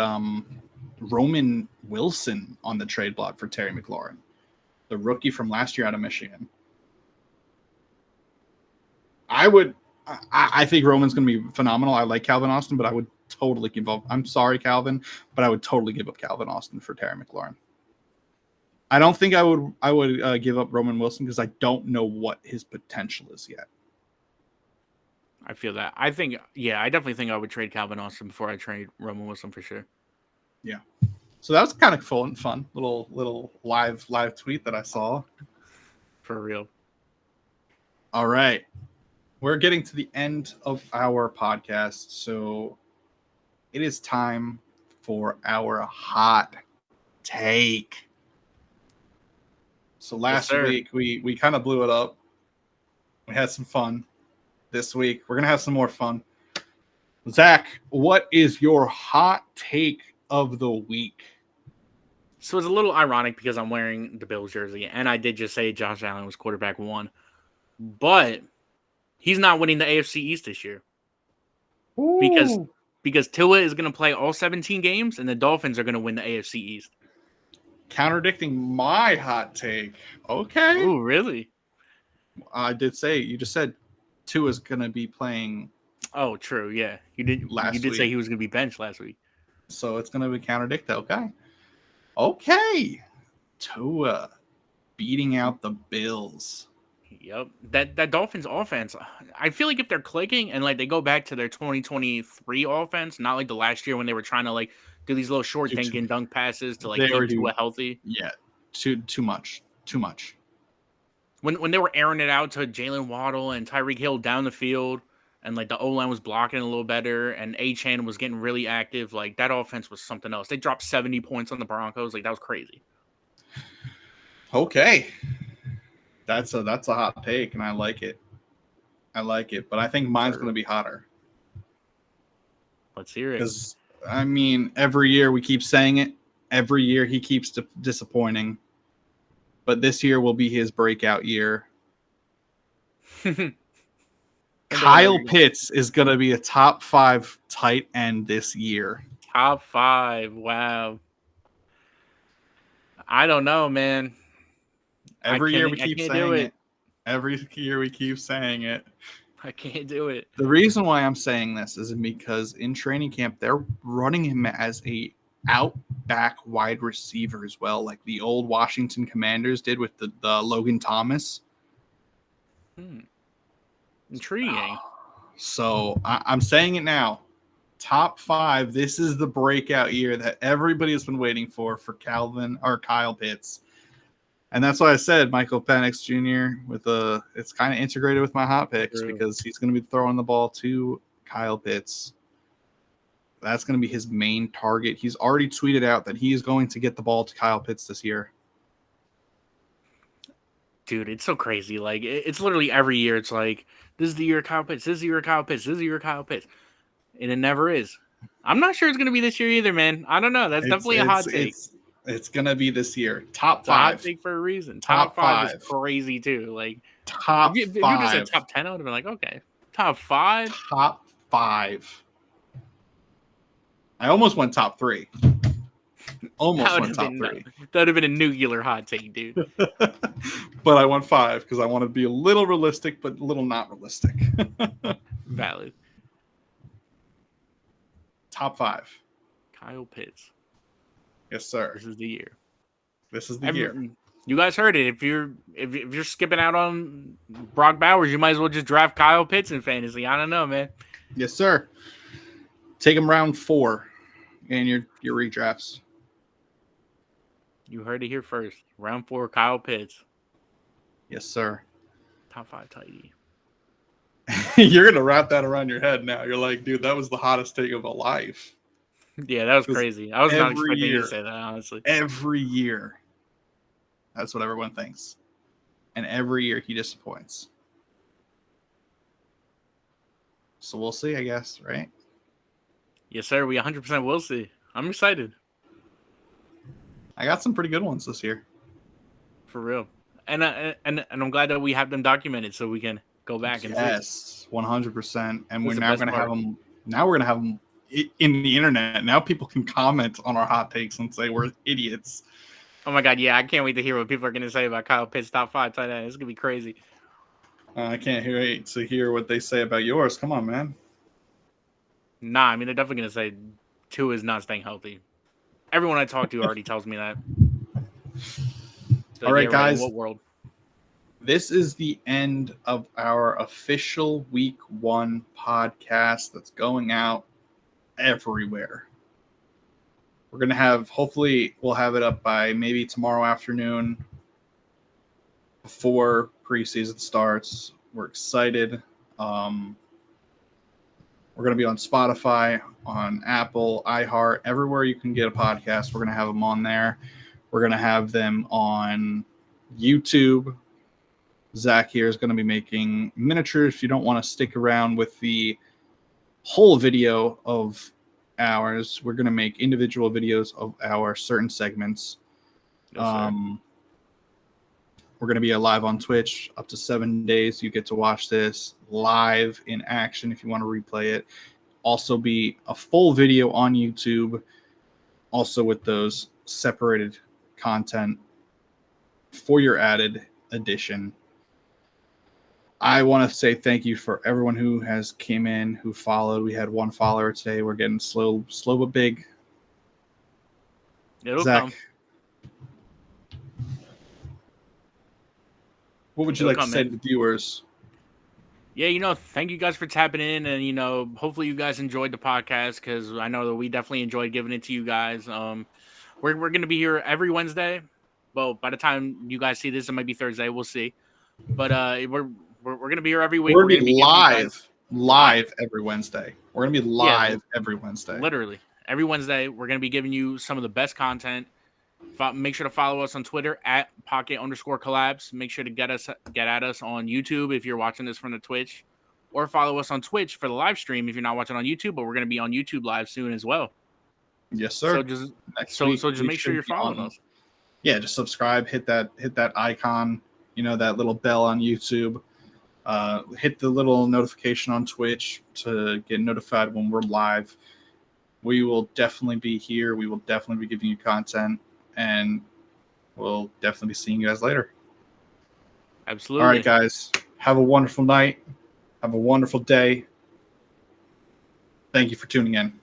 Roman Wilson on the trade block for Terry McLaurin, the rookie from last year out of Michigan. I think Roman's going to be phenomenal. I like Calvin Austin, but I would totally give up. I'm sorry, Calvin, but I would totally give up Calvin Austin for Terry McLaurin. I don't think I would give up Roman Wilson because I don't know what his potential is yet. I feel that. I definitely think I would trade Calvin Austin before I trade Roman Wilson for sure. Yeah. So that was kind of cool and fun. Little live tweet that I saw. For real. All right. We're getting to the end of our podcast, so it is time for our hot take. So last week we kind of blew it up. We had some fun. This week we're gonna have some more fun. Zach, what is your hot take of the week? So it's a little ironic because I'm wearing the Bills jersey, and I did just say Josh Allen was quarterback 1, but he's not winning the AFC East this year. Ooh. Because Tua is going to play all 17 games, and the Dolphins are going to win the AFC East. Contradicting my hot take. Okay. Oh, really? I did say, you just said Tua is going to be playing. Oh, true. Yeah. You did say he was going to be benched last week. So it's going to be contradict. Okay. Tua beating out the Bills. Yep. That Dolphins offense, I feel like if they're clicking and like they go back to their 2023 offense, not like the last year when they were trying to like do these little short dink and dunk passes to like They keep already, Tua healthy. yeah, too much. When they were airing it out to Jalen Waddle and Tyreek Hill down the field, and like the O-line was blocking a little better, and A-Chain was getting really active, like that offense was something else. They dropped 70 points on the Broncos, like that was crazy. Okay, that's a hot take, and I like it. But I think mine's going to be hotter. Let's hear it. Because I mean, every year we keep saying it. Every year he keeps disappointing. But this year will be his breakout year. Kyle Pitts is going to be a top 5 tight end this year. Top 5. Wow. I don't know, man. Every year we keep saying it. Every year we keep saying it. I can't do it. The reason why I'm saying this is because in training camp, they're running him as a out-back wide receiver as well, like the old Washington Commanders did with the Logan Thomas. Intriguing. So I'm saying it now. Top 5. This is the breakout year that everybody has been waiting for Kyle Pitts. And that's why I said Michael Penix Jr. It's kind of integrated with my hot picks because he's going to be throwing the ball to Kyle Pitts. That's going to be his main target. He's already tweeted out that he is going to get the ball to Kyle Pitts this year. Dude, it's so crazy. Like, it's literally every year. It's like, this is the year of Kyle Pitts. This is the year of Kyle Pitts. This is the year of Kyle Pitts. And it never is. I'm not sure it's going to be this year either, man. I don't know. That's definitely a hot take. It's going to be this year. Top 5. Hot take for a reason. Top 5 is crazy, too. Like, top 5. If you just said top 10, I would have been like, okay. Top 5? Top 5. I almost went top 3. Almost went top 3. That would have been a nuclear hot take, dude. But I went 5 because I want to be a little realistic, but a little not realistic. Valid. Top 5. Kyle Pitts. Yes, sir. This is the year. This is the year. You guys heard it. If you're skipping out on Brock Bowers, you might as well just draft Kyle Pitts in fantasy. I don't know, man. Yes, sir. Take him round 4 in your redrafts. You heard it here first. Round 4, Kyle Pitts. Yes, sir. Top 5 tighty. You're going to wrap that around your head now. You're like, dude, that was the hottest take of a life. Yeah, that was crazy. I was not expecting you to say that, honestly. Every year. That's what everyone thinks. And every year he disappoints. So we'll see, I guess, right? Yes, sir. We 100% will see. I'm excited. I got some pretty good ones this year. For real. And I'm glad that we have them documented so we can go back and see. Yes, 100%. And we're now going to have them. Now we're going to have them in the internet. Now people can comment on our hot takes and say we're idiots. Oh my God, yeah, I can't wait to hear what people are going to say about Kyle Pitts top 5 tight end. It's going to be crazy. I can't wait to hear what they say about yours. Come on, man. Nah, I mean, they're definitely going to say Tua is not staying healthy. Everyone I talk to already tells me that. So all right, guys. What world? This is the end of our official Week 1 podcast that's going out everywhere. We're going to hopefully we'll have it up by maybe tomorrow afternoon before preseason starts. We're excited. We're going to be on Spotify, on Apple, iHeart, everywhere you can get a podcast. We're going to have them on there. We're going to have them on YouTube. Zach here is going to be making miniatures. If you don't want to stick around with the whole video of ours, we're going to make individual videos of our certain segments. Yes, we're going to be live on Twitch up to 7 days. You get to watch this live in action if you want to replay it. Also be a full video on YouTube, also with those separated content for your added edition. I want to say thank you for everyone who has came in, who followed. We had 1 follower today. We're getting slow but big. It'll Zach, come. What would you like to say to the viewers? Yeah, thank you guys for tapping in, and hopefully you guys enjoyed the podcast because I know that we definitely enjoyed giving it to you guys. We're gonna be here every Wednesday. Well, by the time you guys see this, it might be Thursday. We'll see. But we're gonna be here every week. We're gonna be live every Wednesday. We're gonna be live every Wednesday. Literally every Wednesday. We're gonna be giving you some of the best content. Make sure to follow us on Twitter at @pocket_collapse. Make sure to get at us on YouTube if you're watching this from the Twitch, or follow us on Twitch for the live stream if you're not watching on YouTube. But we're going to be on YouTube live soon as well. Yes, sir. So just make sure you're following us. Yeah, just subscribe. Hit that icon. That little bell on YouTube. Hit the little notification on Twitch to get notified when we're live. We will definitely be here. We will definitely be giving you content. And we'll definitely be seeing you guys later. Absolutely. All right, guys. Have a wonderful night. Have a wonderful day. Thank you for tuning in.